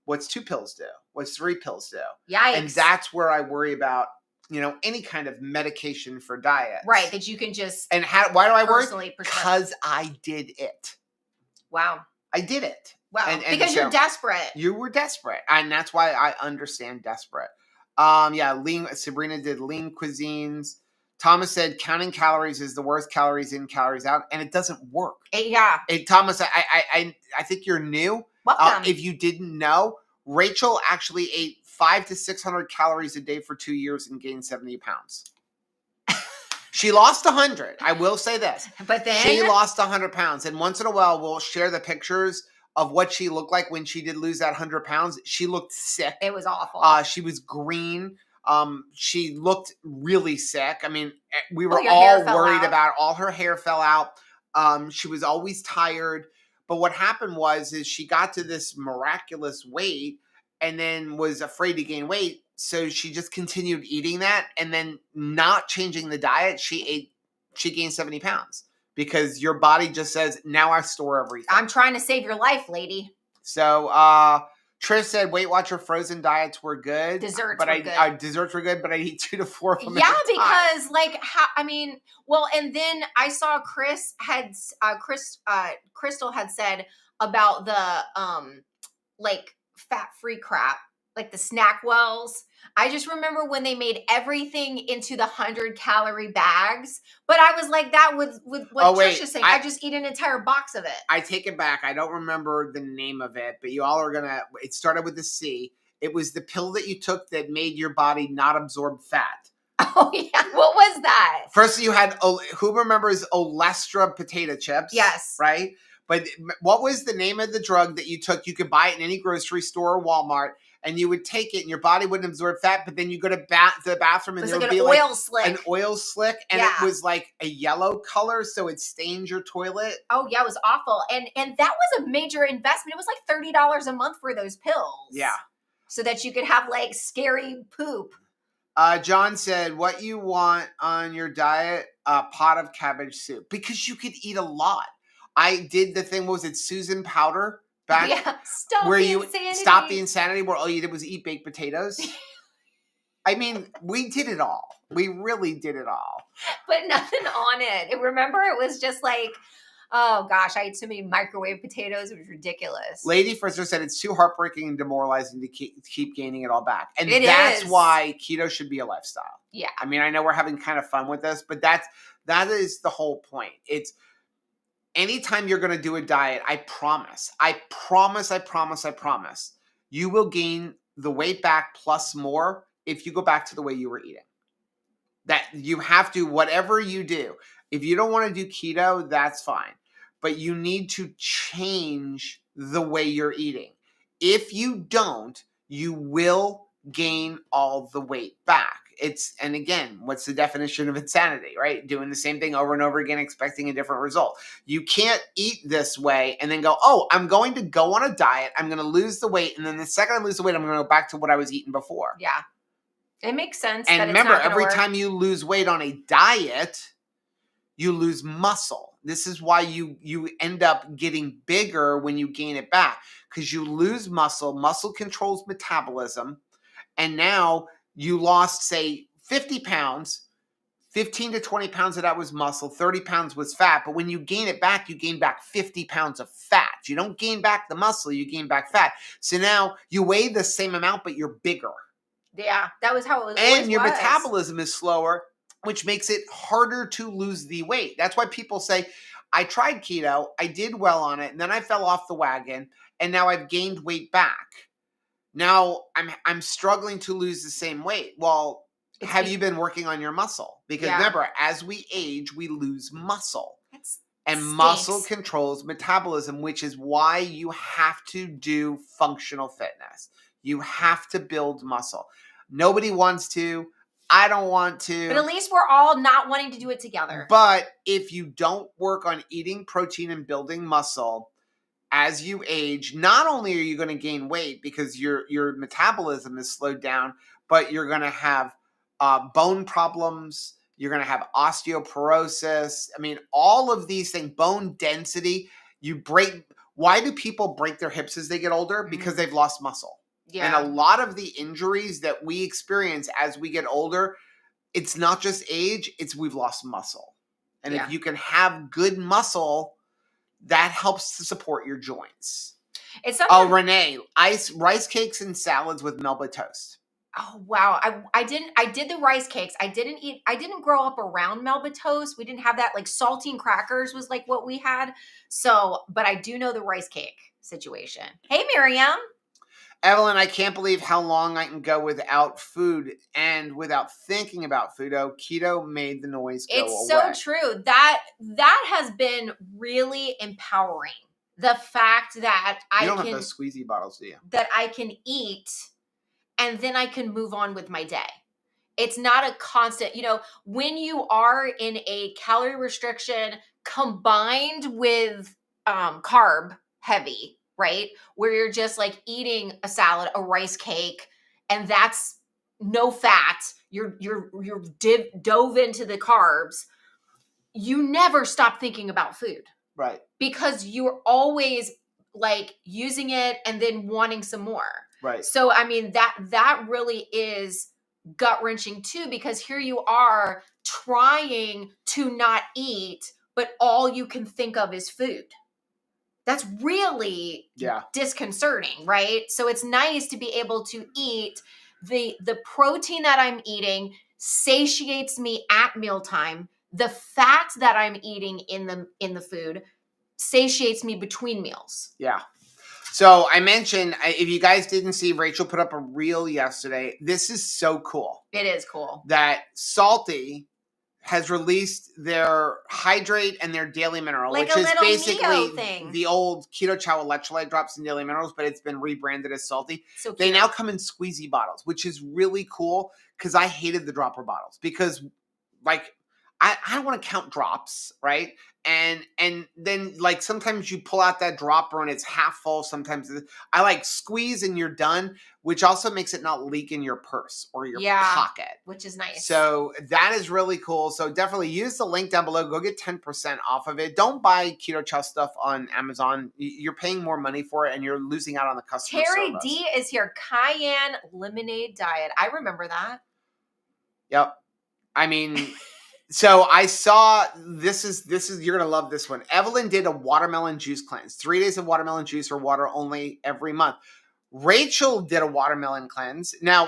what's 2 pills do? What's 3 pills do? Yikes. And that's where I worry about, any kind of medication for diet. Right, that you can just why do I worry? Because I did it. Wow. I did it. Wow. And because you're desperate. You were desperate. And that's why I understand desperate. Sabrina did lean cuisines. Thomas said counting calories is the worst, calories in, calories out, and it doesn't work. Thomas, I think you're new. Welcome. If you didn't know, Rachel actually ate 500 to 600 calories a day for 2 years and gained 70 pounds. She lost 100. I will say this. But then she lost 100 pounds. And once in a while, we'll share the pictures of what she looked like when she did lose that 100 pounds. She looked sick. It was awful. She was green. She looked really sick. I mean, we were all worried about all her hair fell out. She was always tired. But what happened is she got to this miraculous weight and then was afraid to gain weight. so she just continued eating that and then not changing the diet. She gained 70 pounds because your body just says, now I store everything. I'm trying to save your life, lady. So, Trish said Weight Watcher frozen diets were good. Desserts were good. Desserts were good, but I eat 2 to 4 of them. Yeah, because like well, and then I saw Crystal had said about the like fat-free crap, like the snack wells. I just remember when they made everything into the 100-calorie bags, but I was like, that with what Trisha's saying, I just eat an entire box of it. I take it back. I don't remember the name of it, but you all are gonna. It started with a C. It was the pill that you took that made your body not absorb fat. Oh yeah, what was that? First, you had who remembers Olestra potato chips? Yes, right. But what was the name of the drug that you took? You could buy it in any grocery store or Walmart, and you would take it, and your body wouldn't absorb fat. But then you go to the bathroom, and there would be like an oil slick, and it was like a yellow color, so it stained your toilet. Oh yeah, it was awful, and that was a major investment. It was like $30 a month for those pills. Yeah, so that you could have like scary poop. John said, "What you want on your diet? A pot of cabbage soup, because you could eat a lot." I did the thing. What was it, Susan Powder? Back stop the insanity, where all you did was eat baked potatoes. I mean, we did it all. We really did it all. But nothing on it. Remember, it was just like, oh gosh, I ate so many microwave potatoes. It was ridiculous. Lady Frisker said it's too heartbreaking and demoralizing to keep gaining it all back. And that's why keto should be a lifestyle. Yeah. I mean, I know we're having kind of fun with this, but that is the whole point. It's anytime you're going to do a diet, I promise, you will gain the weight back plus more if you go back to the way you were eating. That you have to, whatever you do. If you don't want to do keto, that's fine. But you need to change the way you're eating. If you don't, you will gain all the weight back. And again, what's the definition of insanity, right? Doing the same thing over and over again, expecting a different result. You can't eat this way and then go, oh, I'm going to go on a diet. I'm going to lose the weight. And then the second I lose the weight, I'm going to go back to what I was eating before. Yeah. It makes sense. And remember, every time you lose weight on a diet, you lose muscle. This is why you end up getting bigger when you gain it back, because you lose muscle. Muscle controls metabolism. And now you lost, say, 50 pounds, 15 to 20 pounds of that was muscle, 30 pounds was fat. But when you gain it back, you gain back 50 pounds of fat. You don't gain back the muscle, you gain back fat. So now you weigh the same amount, but you're bigger. Yeah, that was how it was. And your metabolism is slower, which makes it harder to lose the weight. That's why people say, I tried keto, I did well on it, and then I fell off the wagon, and now I've gained weight back. Now I'm struggling to lose the same weight. Well, have you been working on your muscle? Because remember, as we age, we lose muscle. And muscle controls metabolism, which is why you have to do functional fitness. You have to build muscle. Nobody wants to. I don't want to. But at least we're all not wanting to do it together. But if you don't work on eating protein and building muscle, as you age, not only are you going to gain weight because your metabolism is slowed down, but you're going to have bone problems. You're going to have osteoporosis. I mean, all of these things, bone density. Why do people break their hips as they get older? Because they've lost muscle. Yeah. And a lot of the injuries that we experience as we get older, it's not just age, it's we've lost muscle. And if you can have good muscle, that helps to support your joints. Renee, rice cakes and salads with Melba toast. Oh wow. I did the rice cakes. I didn't grow up around Melba toast. We didn't have that. Like saltine crackers was like what we had. So, but I do know the rice cake situation. Hey Miriam. Evelyn, I can't believe how long I can go without food and without thinking about food. Oh, keto made the noise go away. It's so true. That has been really empowering. The fact that you don't have those squeezy bottles, do you? That I can eat and then I can move on with my day. It's not a constant, when you are in a calorie restriction combined with carb heavy, right? Where you're just like eating a salad, a rice cake, and that's no fat, you're dove into the carbs, you never stop thinking about food. Right. Because you're always like using it and then wanting some more. Right. So I mean that really is gut-wrenching too, because here you are trying to not eat, but all you can think of is food. That's really disconcerting, right? So it's nice to be able to eat the protein that I'm eating satiates me at mealtime. The fat that I'm eating in the food satiates me between meals. Yeah. So I mentioned, if you guys didn't see, Rachel put up a reel yesterday. This is so cool. It is cool. That Salty has released their hydrate and their daily mineral, like which is basically thing. The old Keto Chow Electrolyte drops and daily minerals, but it's been rebranded as Salty. So cute. They now come in squeezy bottles, which is really cool because I hated the dropper bottles because like I don't want to count drops, right? And then like sometimes you pull out that dropper and it's half full. Sometimes I like squeeze and you're done, which also makes it not leak in your purse or your pocket, which is nice. So that is really cool. So definitely use the link down below. Go get 10% off of it. Don't buy Keto Chow stuff on Amazon. You're paying more money for it and you're losing out on the customer Terry service. D is here. Cayenne lemonade diet. I remember that. Yep. I mean, so I saw this is you're gonna love this one. Evelyn did a watermelon juice cleanse. 3 days of watermelon juice or water only every month. Rachel did a watermelon cleanse. Now,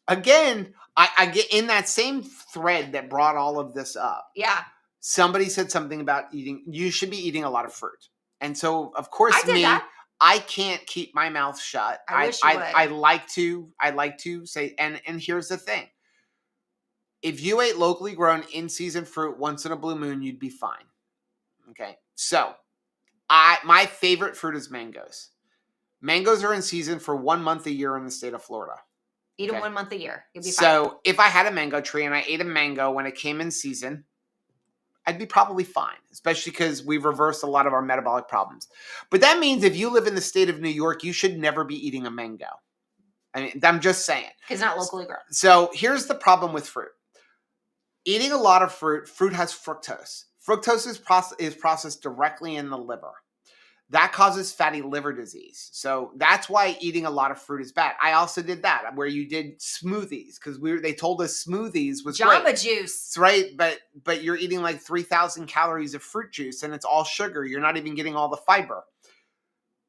again, I get in that same thread that brought all of this up. Yeah. Somebody said something about you should be eating a lot of fruit. And so, of course, I can't keep my mouth shut. I wish you would. I like to say, and here's the thing. If you ate locally grown in-season fruit once in a blue moon, you'd be fine. Okay. So my favorite fruit is mangoes. Mangoes are in season for 1 month a year in the state of Florida. Eat them 1 month a year. You'll be fine. So if I had a mango tree and I ate a mango when it came in season, I'd be probably fine, especially because we've reversed a lot of our metabolic problems. But that means if you live in the state of New York, you should never be eating a mango. I mean, I'm just saying. Because it's not locally grown. So here's the problem with fruit. Eating a lot of fruit has fructose. Fructose is processed directly in the liver. That causes fatty liver disease. So that's why eating a lot of fruit is bad. I also did that where you did smoothies because they told us smoothies was Jamba great. Juice. Right, but you're eating like 3,000 calories of fruit juice and it's all sugar. You're not even getting all the fiber.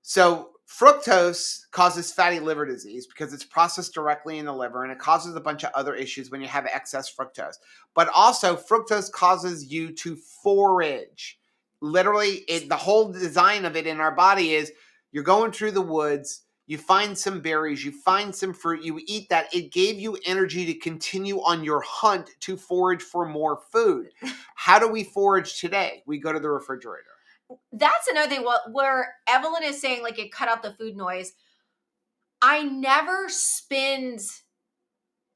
So fructose causes fatty liver disease because it's processed directly in the liver and it causes a bunch of other issues when you have excess fructose. But also fructose causes you to forage. Literally, the whole design of it in our body is you're going through the woods, you find some berries, you find some fruit, you eat that. It gave you energy to continue on your hunt to forage for more food. How do we forage today? We go to the refrigerator. That's another thing where Evelyn is saying like it cut out the food noise. I never spend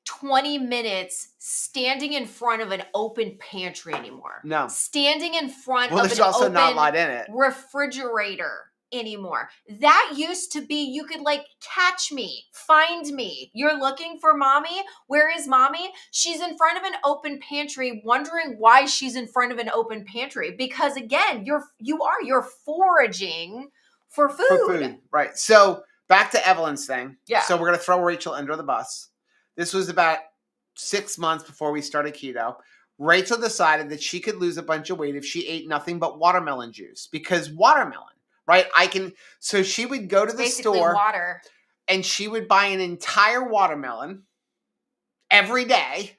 20 minutes standing in front of an open pantry anymore. No. Standing in front of there's an also open not a lot in it. refrigerator anymore. That used to be, you could like catch me, find me. You're looking for mommy? Where is mommy? She's in front of an open pantry, wondering why she's in front of an open pantry. Because again, you're foraging for food. For food, right. So back to Evelyn's thing. Yeah. So we're going to throw Rachel under the bus. This was about 6 months before we started keto. Rachel decided that she could lose a bunch of weight if she ate nothing but watermelon juice because watermelon, right? So she would go to the Basically store water. And she would buy an entire watermelon every day.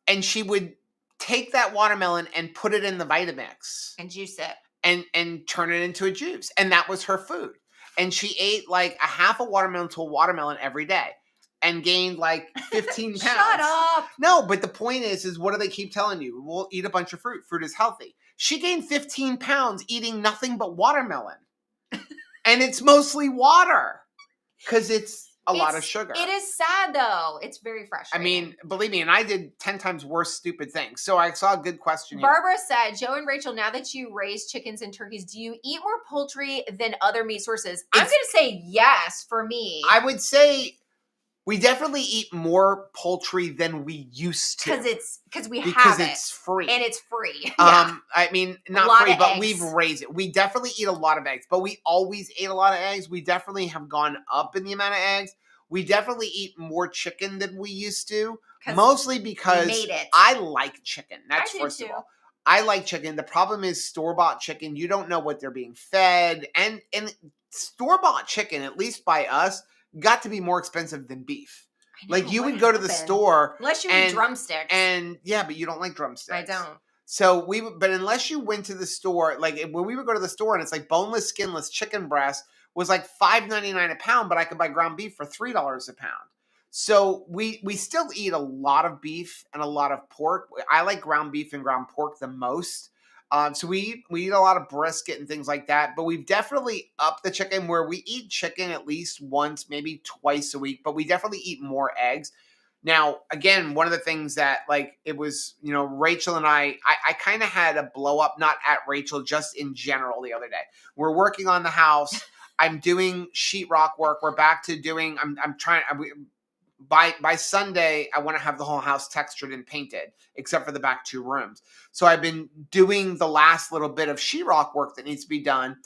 And she would take that watermelon and put it in the Vitamix. And juice it. And turn it into a juice. And that was her food. And she ate like a half a watermelon to a watermelon every day. And gained like 15 pounds. Shut up. No, but the point is what do they keep telling you? Well, eat a bunch of fruit. Fruit is healthy. She gained 15 pounds eating nothing but watermelon. And it's mostly water. Because it's a lot of sugar. It is sad, though. It's very frustrating. I mean, believe me, and I did 10 times worse stupid things. So I saw a good question here. Barbara said, Joe and Rachel, now that you raise chickens and turkeys, do you eat more poultry than other meat sources? I'm going to say yes for me. I would say We definitely eat more poultry than we used to. Because we because have it. it's free. And it's free. Yeah. I mean, A not lot free, of but eggs. we've raised it. We definitely eat a lot of eggs, but we always ate a lot of eggs. We definitely have gone up in the amount of eggs. We definitely eat more chicken than we used to, mostly because made it. I like chicken. That's I do first too. of all. I like chicken. The problem is store-bought chicken. You don't know what they're being fed. And store-bought chicken, at least by us, got to be more expensive than beef. Like you would go to the store, unless you eat drumsticks, and yeah, but you don't like drumsticks. I don't. So but unless you went to the store, like when we would go to the store and it's like boneless, skinless chicken breast was like $5.99 a pound, but I could buy ground beef for $3 a pound. So we still eat a lot of beef and a lot of pork. I like ground beef and ground pork the most. So we eat a lot of brisket and things like that, but we've definitely upped the chicken where we eat chicken at least once, maybe twice a week, but we definitely eat more eggs. Now, again, one of the things that like it was, Rachel and I kind of had a blow up, not at Rachel, just in general the other day. We're working on the house. I'm doing sheetrock work. We're back to doing, by Sunday, I want to have the whole house textured and painted, except for the back 2 rooms. So I've been doing the last little bit of sheetrock work that needs to be done.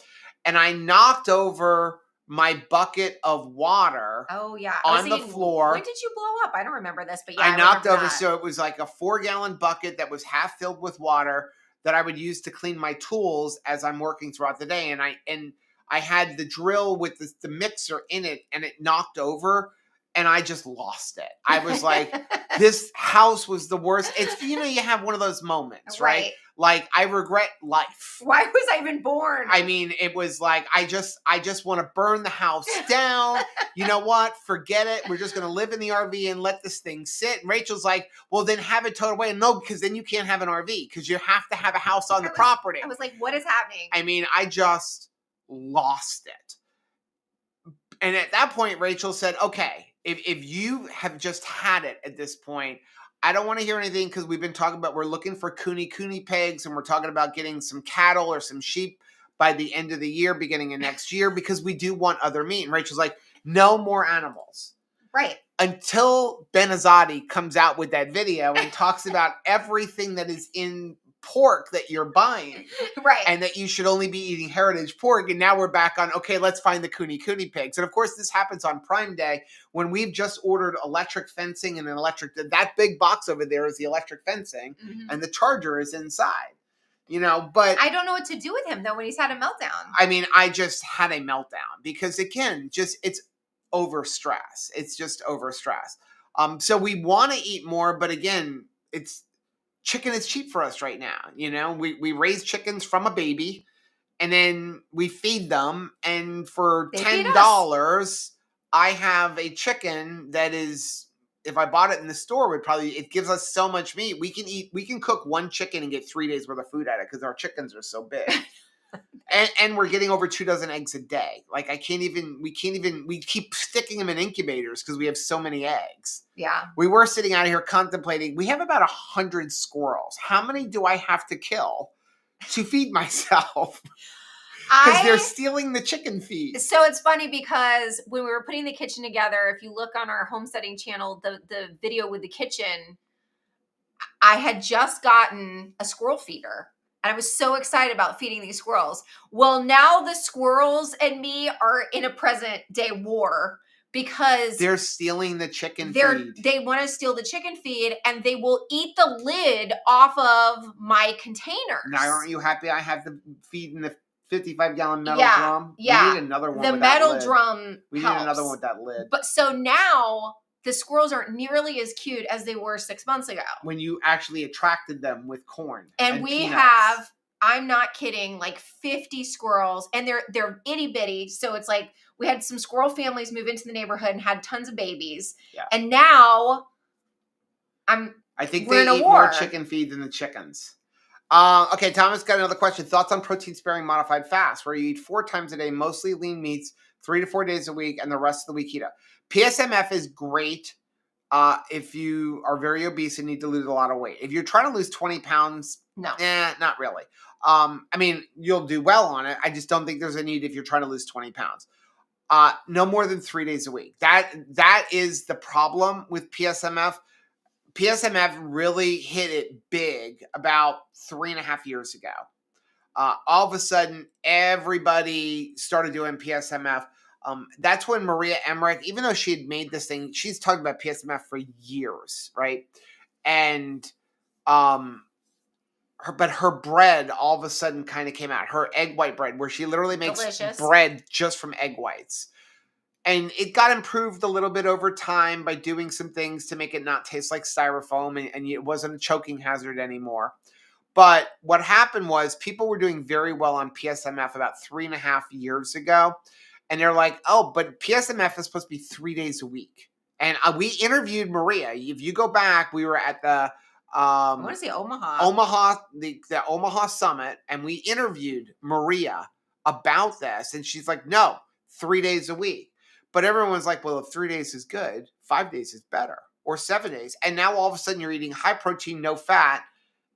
And I knocked over my bucket of water on the floor. When did you blow up? I don't remember this, but yeah, I knocked over. So it was like a 4-gallon bucket that was half filled with water that I would use to clean my tools as I'm working throughout the day. And I had the drill with the mixer in it, and it knocked over. And I just lost it. I was like, this house was the worst. It's, you have one of those moments, right? Like, I regret life. Why was I even born? I mean, it was like, I just want to burn the house down. You know what? Forget it. We're just going to live in the RV and let this thing sit. And Rachel's like, well, then have it towed away. No, because then you can't have an RV because you have to have a house on the property. I was like, what is happening? I mean, I just lost it. And at that point, Rachel said, okay, if you have just had it at this point, I don't want to hear anything because we've been talking about we're looking for cooney pigs and we're talking about getting some cattle or some sheep by the end of the year, beginning of next year, because we do want other meat. And Rachel's like, no more animals. Right. Until Benazati comes out with that video and talks about everything that is in pork that you're buying. Right. And that you should only be eating heritage pork. And now we're back on, okay, let's find the cooney pigs. And of course, this happens on Prime Day when we've just ordered electric fencing and that big box over there is the electric fencing and the charger is inside. But I don't know what to do with him though when he's had a meltdown. I mean, I just had a meltdown because again, it's over stress. It's just over stress. So we want to eat more, but again, chicken is cheap for us right now. We raise chickens from a baby and then we feed them. And for $10, I have a chicken that is, if I bought it in the store, it gives us so much meat. We can cook one chicken and get 3 days worth of food at it because our chickens are so big. and we're getting over 2 dozen eggs a day. Like we keep sticking them in incubators because we have so many eggs. Yeah. We were sitting out here contemplating, we have about 100 squirrels. How many do I have to kill to feed myself? Because they're stealing the chicken feed. So it's funny because when we were putting the kitchen together, if you look on our homesteading channel, the video with the kitchen, I had just gotten a squirrel feeder. And I was so excited about feeding these squirrels. Well, now the squirrels and me are in a present day war because they're stealing the chicken feed. They want to steal the chicken feed and they will eat the lid off of my containers. Now, aren't you happy I have the feed in the 55-gallon metal drum? Yeah. We need another one the with metal that lid. drum We helps. need another one with that lid. But so now the squirrels aren't nearly as cute as they were 6 months ago. When you actually attracted them with corn. And we peanuts. have, I'm not kidding, like 50 squirrels. And they're itty bitty. So it's like we had some squirrel families move into the neighborhood and had tons of babies. Yeah. And now I think they eat more chicken feed than the chickens. Okay, Thomas got another question. Thoughts on protein-sparing modified fast, where you eat 4 times a day, mostly lean meats, 3 to 4 days a week, and the rest of the week keto. PSMF is great if you are very obese and need to lose a lot of weight. If you're trying to lose 20 pounds, no, not really. I mean, you'll do well on it. I just don't think there's a need if you're trying to lose 20 pounds. No more than 3 days a week. That is the problem with PSMF. PSMF really hit it big about 3.5 years ago. All of a sudden, everybody started doing PSMF. That's when Maria Emmerich, even though she had made this thing, she's talked about PSMF for years, right? And her bread all of a sudden kind of came out. Her egg white bread, where she literally makes Delicious. bread just from egg whites. And it got improved a little bit over time by doing some things to make it not taste like styrofoam, and it wasn't a choking hazard anymore. But what happened was people were doing very well on PSMF about 3.5 years ago. And they're like, oh, but PSMF is supposed to be 3 days a week. And we interviewed Maria. If you go back, we were at the I want to say Omaha. the Omaha Summit, and we interviewed Maria about this. And she's like, no, 3 days a week. But everyone's like, well, if 3 days is good, 5 days is better, or 7 days. And now all of a sudden you're eating high protein, no fat,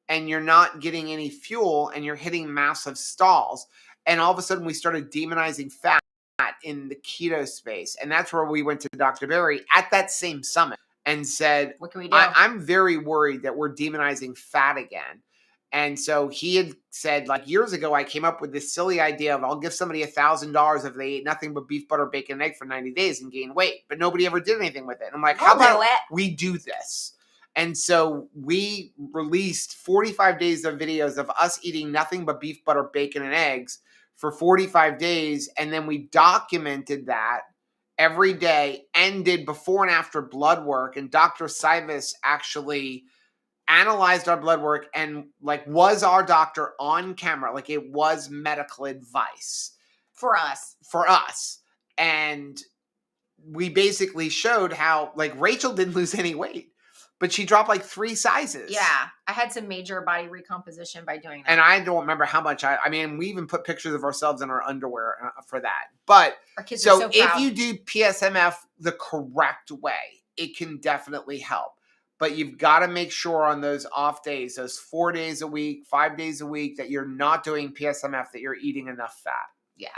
and you're not getting any fuel, and you're hitting massive stalls. And all of a sudden we started demonizing fat in the keto space. And that's where we went to Dr. Berry at that same summit and said, what can we do? I'm very worried that we're demonizing fat again. And so he had said, like, years ago, I came up with this silly idea of I'll give somebody $1,000 if they ate nothing but beef, butter, bacon, and egg for 90 days and gain weight. But nobody ever did anything with it. And I'm like, how about we do this? And so we released 45 days of videos of us eating nothing but beef, butter, bacon, and eggs for 45 days. And then we documented that every day and did before and after blood work. And Dr. Sivas actually analyzed our blood work and was our doctor on camera. Like, it was medical advice for us. And we basically showed how, Rachel didn't lose any weight, but she dropped 3 sizes. Yeah. I had some major body recomposition by doing that. And I don't remember how much we even put pictures of ourselves in our underwear for that. But our kids are so proud. If you do PSMF the correct way, it can definitely help. But you've got to make sure on those off days, those 4 days a week, 5 days a week, that you're not doing PSMF, that you're eating enough fat. Yeah.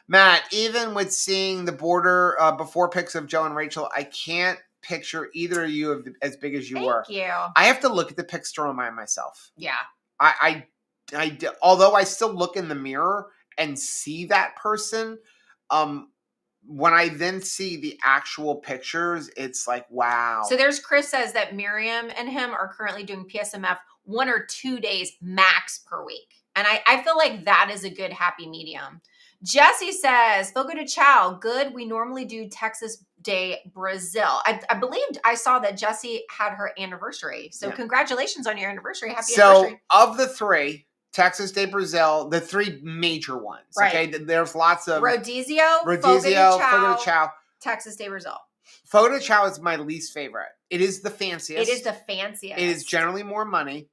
Matt, even with seeing the border before pics of Joe and Rachel, I can't picture either of you as big as you were. Thank you. I have to look at the pics to remind myself. Yeah. I although I still look in the mirror and see that person, when I then see the actual pictures, it's like, wow. So Chris says that Miriam and him are currently doing PSMF 1 or 2 days max per week. And I feel like that is a good happy medium. Jesse says, Fogo de Chao, good. We normally do Texas Day Brazil. I believed I saw that Jesse had her anniversary. So Congratulations on your anniversary. Happy anniversary. So of the 3, Texas Day Brazil, the 3 major ones. Right. Okay, there's lots of Rodizio, Fogo de Chao, Texas Day Brazil. Fogo de Chao is my least favorite. It is the fanciest. It is generally more money,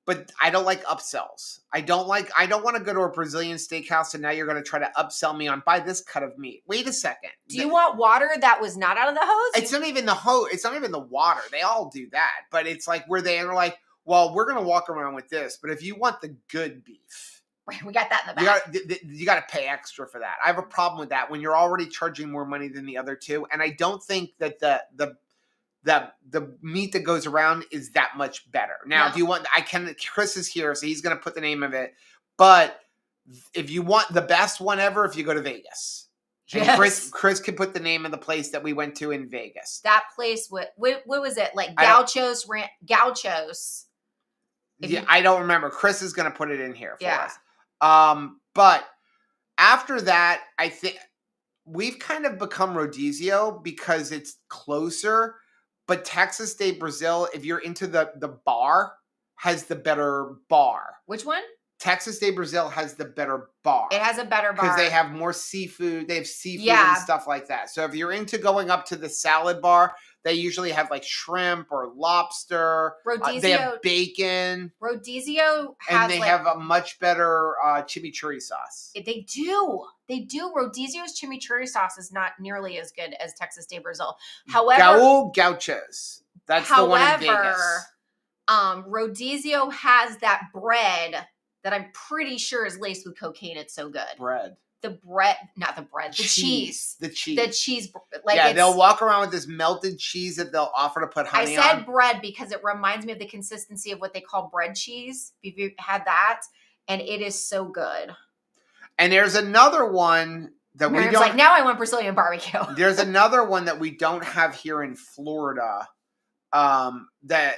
but I don't like upsells. I don't want to go to a Brazilian steakhouse and now you're going to try to upsell me on buy this cut of meat. Wait a second. Do you want water that was not out of the hose? It's not even the hose. It's not even the water. They all do that, but it's where they're like, well, we're going to walk around with this, but if you want the good beef, we got that in the back. You got to pay extra for that. I have a problem with that when you're already charging more money than the other two. And I don't think that the meat that goes around is that much better. Now, if you want, Chris is here, so he's going to put the name of it. But if you want the best one ever, if you go to Vegas. Yes. Chris can put the name of the place that we went to in Vegas. That place, what was it? Gauchos. I don't remember. Chris is going to put it in here for us. But after that, I think we've kind of become Rodizio because it's closer. But Texas Day Brazil, if you're into the bar, has the better bar. Which one? Texas Day Brazil has the better bar. It has a better bar. Because they have more seafood. They have seafood and stuff like that. So if you're into going up to the salad bar, they usually have shrimp or lobster. Rodizio. They have bacon. Rodizio has and they have a much better chimichurri sauce. They do. Rodizio's chimichurri sauce is not nearly as good as Texas Day Brazil. However, Gauchos. That's the one in Vegas. Rodizio has that bread that I'm pretty sure is laced with cocaine. It's so good. Bread. the bread, not the bread, the cheese. The cheese. The cheese, like yeah, it's, they'll walk around with this melted cheese that they'll offer to put honey on. I said bread because it reminds me of the consistency of what they call bread cheese. If you've had that, and it is so good. And there's another one that Miriam's we don't. like, now I want Brazilian barbecue. There's another one that we don't have here in Florida that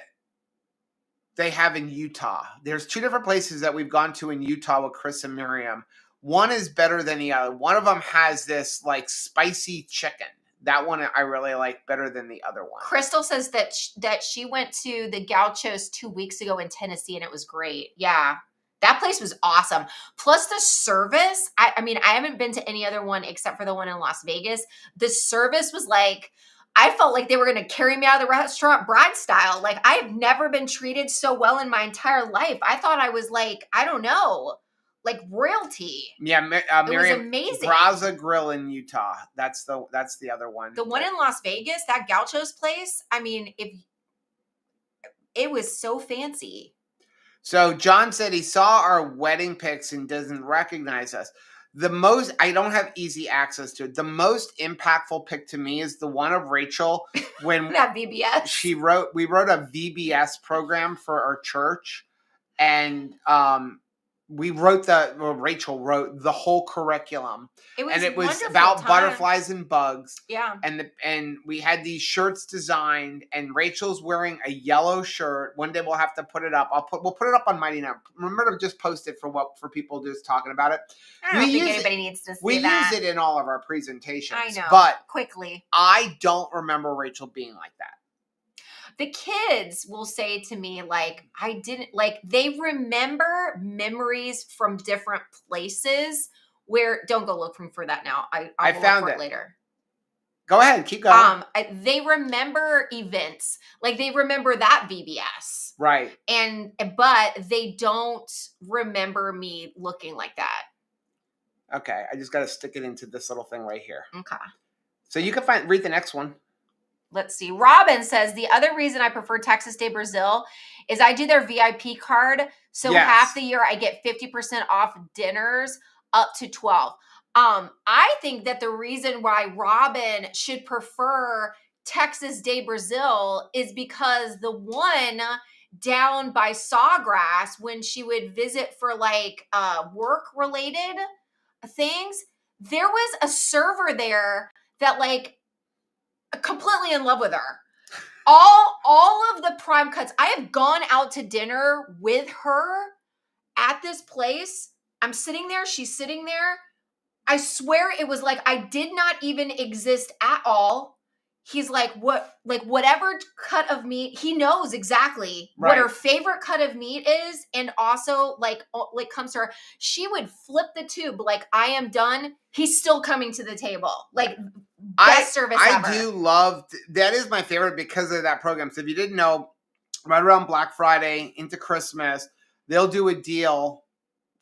they have in Utah. There's two different places that we've gone to in Utah with Chris and Miriam. One is better than the other. One of them has this like spicy chicken. That one I really like better than the other one. Crystal says that she went to the Gauchos 2 weeks ago in Tennessee and it was great. Yeah. That place was awesome. Plus the service. I mean, I haven't been to any other one except for the one in Las Vegas. The service was like, I felt like they were going to carry me out of the restaurant bride style. Like, I have never been treated so well in my entire life. I thought I was like, I don't know, like royalty. Yeah, it Miriam, was amazing. Krazy Grill in Utah. That's the other one. The one in Las Vegas, that Gauchos place. I mean, it was so fancy. So John said he saw our wedding pics and doesn't recognize us. I don't have easy access to it. The most impactful pic to me is the one of Rachel when that VBS. We wrote a VBS program for our church, and Rachel wrote the whole curriculum. It was about butterflies and bugs. Yeah. And we had these shirts designed, and Rachel's wearing a yellow shirt. One day we'll have to put it up. We'll put it up on Mighty Now. Remember to just post it for people just talking about it. I don't think anybody needs to see we that. use it in all of our presentations. I know. But quickly. I don't remember Rachel being like that. The kids will say to me, like, they remember memories from different places where, don't go looking for that now. I found look for it later. Go ahead, keep going. They remember events, like they remember that VBS. Right. But they don't remember me looking like that. Okay, I just got to stick it into this little thing right here. Okay. So you can read the next one. Let's see. Robin says, the other reason I prefer Texas de Brazil is I do their VIP card. So half the year I get 50% off dinners up to 12. I think that the reason why Robin should prefer Texas de Brazil is because the one down by Sawgrass, when she would visit for like work related things, there was a server there that like completely in love with her. All of the prime cuts. I have gone out to dinner with her at this place. I'm sitting there. She's sitting there. I swear it was like I did not even exist at all. He's like, whatever cut of meat, he knows exactly what her favorite cut of meat is. And also like comes to her, she would flip the tube. Like, I am done. He's still coming to the table. Like, best service ever. I do love, that is my favorite because of that program. So if you didn't know, right around Black Friday into Christmas, they'll do a deal.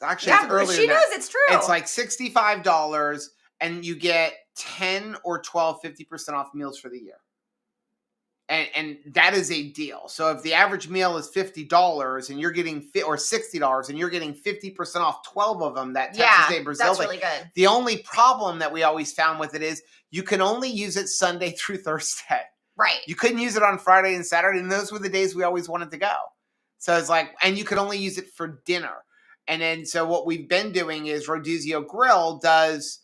Actually, it's earlier. She knows it's true. It's like $65 and you get 10 or 12, 50% off meals for the year. And that is a deal. So if the average meal is $50 and you're getting, or $60 and you're getting 50% off 12 of them, that Texas de Brazil. That's really good. The only problem that we always found with it is you can only use it Sunday through Thursday. Right. You couldn't use it on Friday and Saturday, and those were the days we always wanted to go. So it's like, and you could only use it for dinner. And then, so what we've been doing is Rodizio Grill does,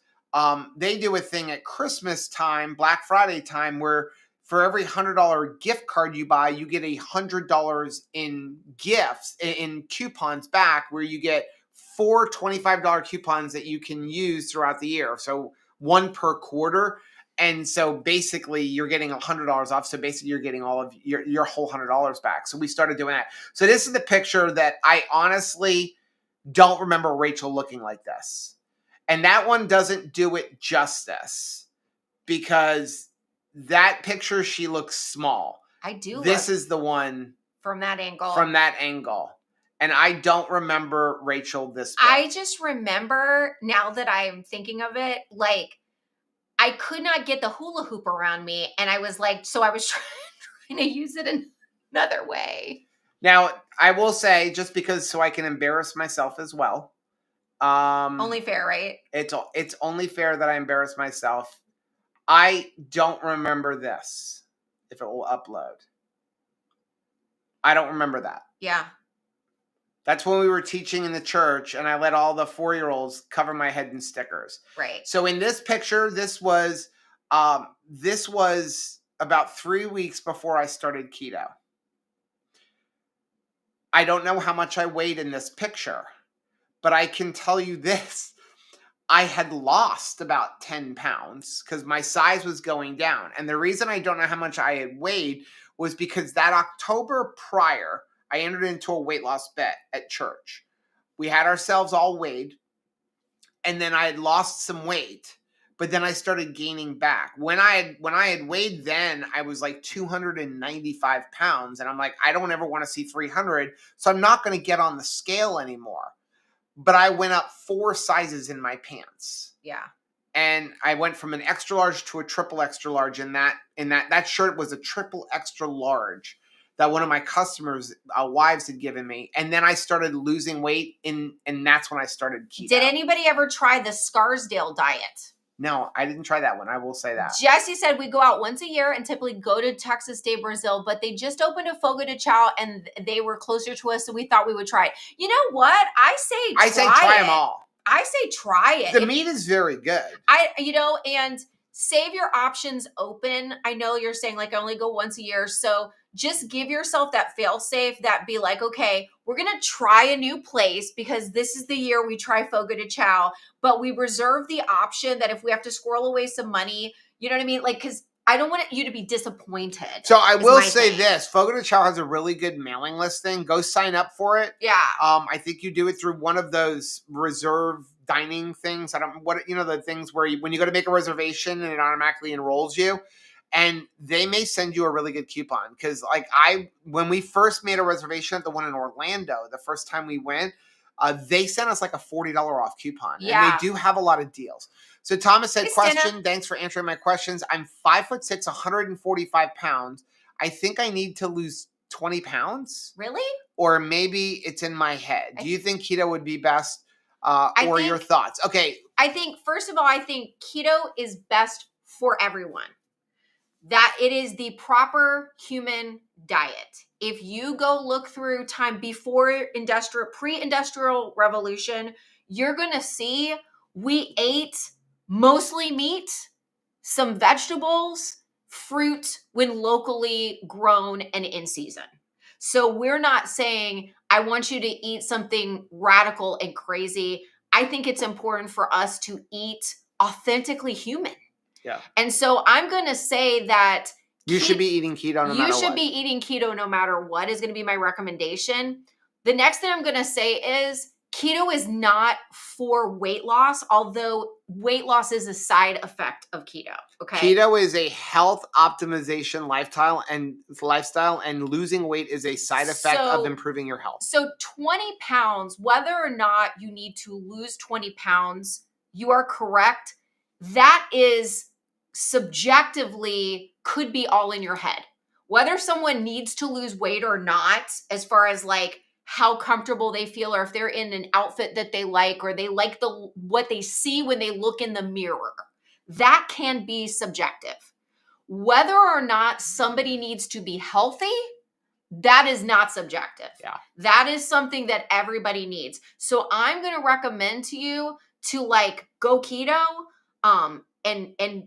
they do a thing at Christmas time, Black Friday time, where for every $100 gift card you buy, you get $100 in gifts, in coupons back, where you get 4 $25 coupons that you can use throughout the year. So one per quarter. And so basically you're getting $100 off. So basically you're getting all of your whole $100 back. So we started doing that. So this is the picture that I honestly don't remember Rachel looking like this. And that one doesn't do it justice because that picture, she looks small. I do. This is the one from that angle. And I don't remember Rachel this big. I just remember, now that I'm thinking of it, like I could not get the hula hoop around me. And I was like, so I was trying to use it another way. Now, I will say, just because, so I can embarrass myself as well, Only fair, right? It's only fair that I embarrass myself. I don't remember this, if it will upload. I don't remember that. Yeah. That's when we were teaching in the church, and I let all the 4-year-olds cover my head in stickers. Right. So in this picture, this was about 3 weeks before I started keto. I don't know how much I weighed in this picture, but I can tell you this. I had lost about 10 pounds because my size was going down. And the reason I don't know how much I had weighed was because that October prior, I entered into a weight loss bet at church. We had ourselves all weighed, and then I had lost some weight, but then I started gaining back. When I had weighed then, I was like 295 pounds, and I'm like, I don't ever want to see 300, so I'm not going to get on the scale anymore. But I went up 4 sizes in my pants. Yeah. And I went from an extra large to a triple extra large, and that shirt was a triple extra large that one of my customers' wives had given me. And then I started losing weight, and that's when I started keto. Did anybody ever try the Scarsdale diet? No, I didn't try that one. I will say that. Jesse said we go out once a year and typically go to Texas de Brazil, but they just opened a Fogo de Chao and they were closer to us, so we thought we would try it. You know what? I say try them all. I say try it. The meat is very good. And save your options open. I know you're saying like I only go once a year, so just give yourself that fail safe that be like, okay, we're going to try a new place because this is the year we try Fogo de Chao, but we reserve the option that if we have to squirrel away some money, you know what I mean? Like, because I don't want you to be disappointed. So I will say this, Fogo de Chao has a really good mailing list thing. Go sign up for it. Yeah. I think you do it through one of those reserve dining things. The things where when you go to make a reservation and it automatically enrolls you. And they may send you a really good coupon because when we first made a reservation at the one in Orlando, the first time we went, they sent us like a $40 off coupon. Yeah. And they do have a lot of deals. So Thomas said, question, thanks for answering my questions. I'm 5'6", 145 pounds. I think I need to lose 20 pounds. Really? Or maybe it's in my head. Do you think keto would be best? Or your thoughts? Okay. First of all, I think keto is best for everyone. That it is the proper human diet. If you go look through time before pre-industrial revolution, you're going to see we ate mostly meat, some vegetables, fruit when locally grown and in season. So we're not saying, I want you to eat something radical and crazy. I think it's important for us to eat authentically human. Yeah. And so I'm going to say that you should be eating keto no matter what. You should be eating keto no matter what is going to be my recommendation. The next thing I'm going to say is keto is not for weight loss, although weight loss is a side effect of keto. Okay. Keto is a health optimization lifestyle, and losing weight is a side effect of improving your health. So 20 pounds, whether or not you need to lose 20 pounds, you are correct. That is subjectively could be all in your head. Whether someone needs to lose weight or not, as far as like how comfortable they feel, or if they're in an outfit that they like, or they like what they see when they look in the mirror, that can be subjective. Whether or not somebody needs to be healthy, that is not subjective. Yeah. That is something that everybody needs. So I'm going to recommend to you to go keto, and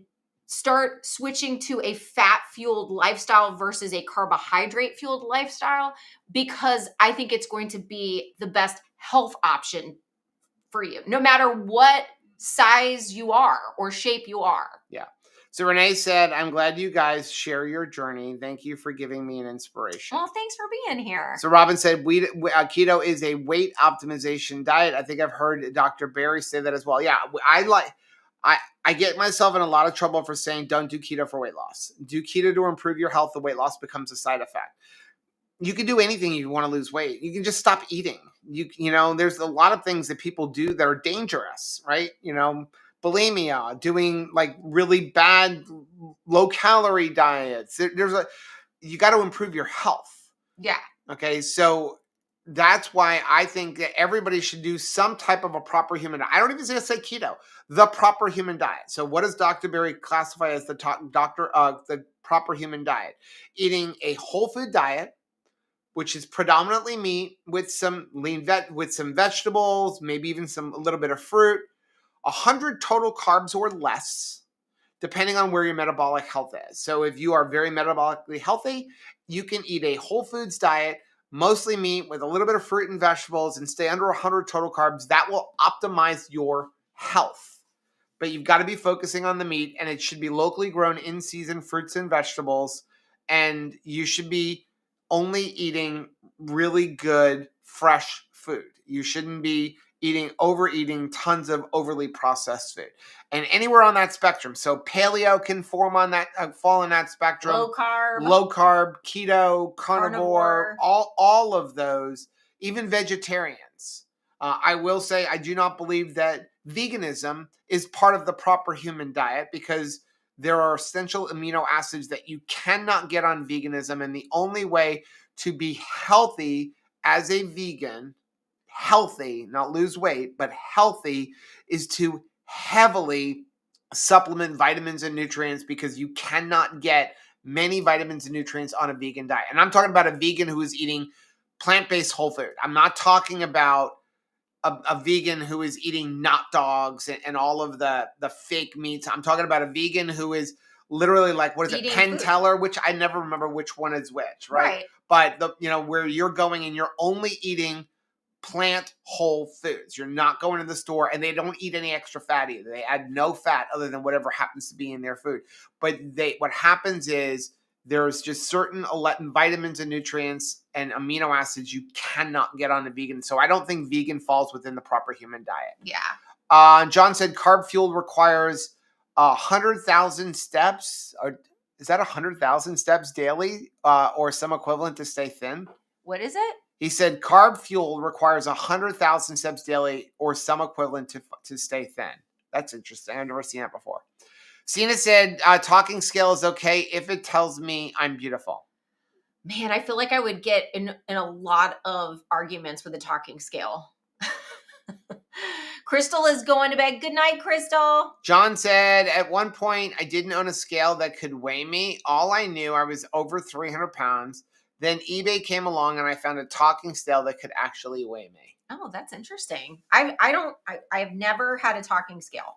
start switching to a fat-fueled lifestyle versus a carbohydrate-fueled lifestyle, because I think it's going to be the best health option for you, no matter what size you are or shape you are. Yeah. So Renee said, I'm glad you guys share your journey. Thank you for giving me an inspiration. Well, thanks for being here. So Robin said, keto is a weight optimization diet. I think I've heard Dr. Barry say that as well. Yeah, I get myself in a lot of trouble for saying don't do keto for weight loss. Do keto to improve your health. The weight loss becomes a side effect. You can do anything you want to lose weight. You can just stop eating. You know, there's a lot of things that people do that are dangerous, right? Bulimia, doing really bad low calorie diets. You got to improve your health. Yeah. Okay. So that's why I think that everybody should do some type of a proper human diet. I don't even say keto, the proper human diet. So what does Dr. Berry classify as the the proper human diet? Eating a whole food diet, which is predominantly meat with some with some vegetables, maybe even a little bit of fruit, 100 total carbs or less, depending on where your metabolic health is. So if you are very metabolically healthy, you can eat a whole foods diet, mostly meat with a little bit of fruit and vegetables, and stay under 100 total carbs. That will optimize your health. But you've got to be focusing on the meat, and it should be locally grown in season fruits and vegetables. And you should be only eating really good, fresh food. You shouldn't be overeating tons of overly processed food. And anywhere on that spectrum. So paleo can fall in that spectrum. Low carb, keto, carnivore. All of those, even vegetarians. I will say I do not believe that veganism is part of the proper human diet, because there are essential amino acids that you cannot get on veganism. And the only way to be healthy as a vegan, healthy, not lose weight, but healthy, is to heavily supplement vitamins and nutrients, because you cannot get many vitamins and nutrients on a vegan diet. And I'm talking about a vegan who is eating plant-based whole food. I'm not talking about a vegan who is eating nut dogs and all of the fake meats. I'm talking about a vegan who is literally like, what is it, Penn Teller, which I never remember which one is which, right? But where you're going and you're only eating plant whole foods. You're not going to the store, and they don't eat any extra fat either. They add no fat other than whatever happens to be in their food. But what happens is there's just certain vitamins and nutrients and amino acids you cannot get on a vegan. So I don't think vegan falls within the proper human diet. Yeah. John said carb fuel requires 100,000 steps. Or is that 100,000 steps daily or some equivalent to stay thin? What is it? He said carb fuel requires 100,000 steps daily or some equivalent to stay thin. That's interesting. I've never seen that before. Cena said talking scale is okay if it tells me I'm beautiful. Man, I feel like I would get in a lot of arguments with the talking scale. Crystal is going to bed. Good night, Crystal. John said, at one point, I didn't own a scale that could weigh me. All I knew, I was over 300 pounds. Then eBay came along and I found a talking scale that could actually weigh me. Oh, that's interesting. I've never had a talking scale.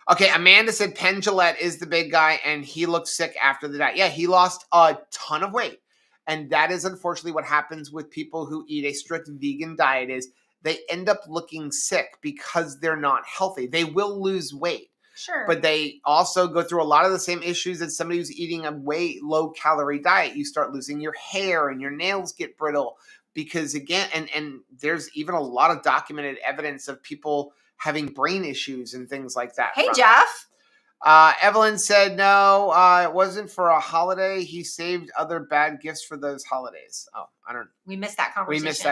Okay, Amanda said Penn Jillette is the big guy and he looked sick after the diet. Yeah, he lost a ton of weight. And that is unfortunately what happens with people who eat a strict vegan diet, is they end up looking sick because they're not healthy. They will lose weight. Sure. But they also go through a lot of the same issues as somebody who's eating a low calorie diet. You start losing your hair and your nails get brittle because, again, and there's even a lot of documented evidence of people having brain issues and things like that. Hey, Jeff. Evelyn said, no, it wasn't for a holiday. He saved other bad gifts for those holidays. Oh, we missed that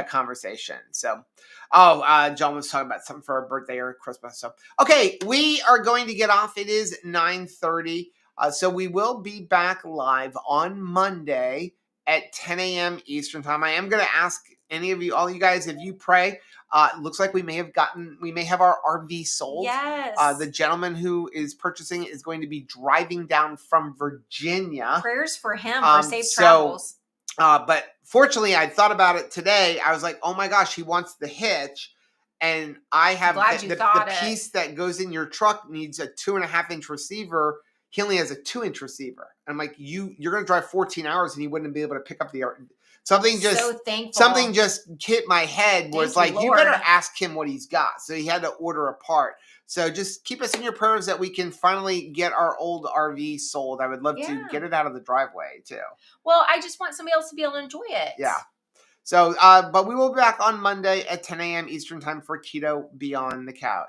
conversation. So, John was talking about something for a birthday or Christmas. So, okay, we are going to get off. It is 9:30. So we will be back live on Monday at 10 a.m. Eastern time. I am going to ask all you guys, if you pray. It looks like we may have our RV sold. Yes. The gentleman who is purchasing it is going to be driving down from Virginia. Prayers for him for safe travels. But fortunately, I thought about it today. I was like, oh my gosh, he wants the hitch. And I have the piece that goes in your truck needs a 2.5-inch receiver. He only has a 2-inch receiver. And I'm like, you're going to drive 14 hours and you wouldn't be able to pick up the something just hit my head where it's like, you better ask him what he's got. So he had to order a part. So just keep us in your prayers that we can finally get our old RV sold. I would love to get it out of the driveway too. Well, I just want somebody else to be able to enjoy it. Yeah. So, but we will be back on Monday at 10 a.m. Eastern time for Keto Beyond the Couch.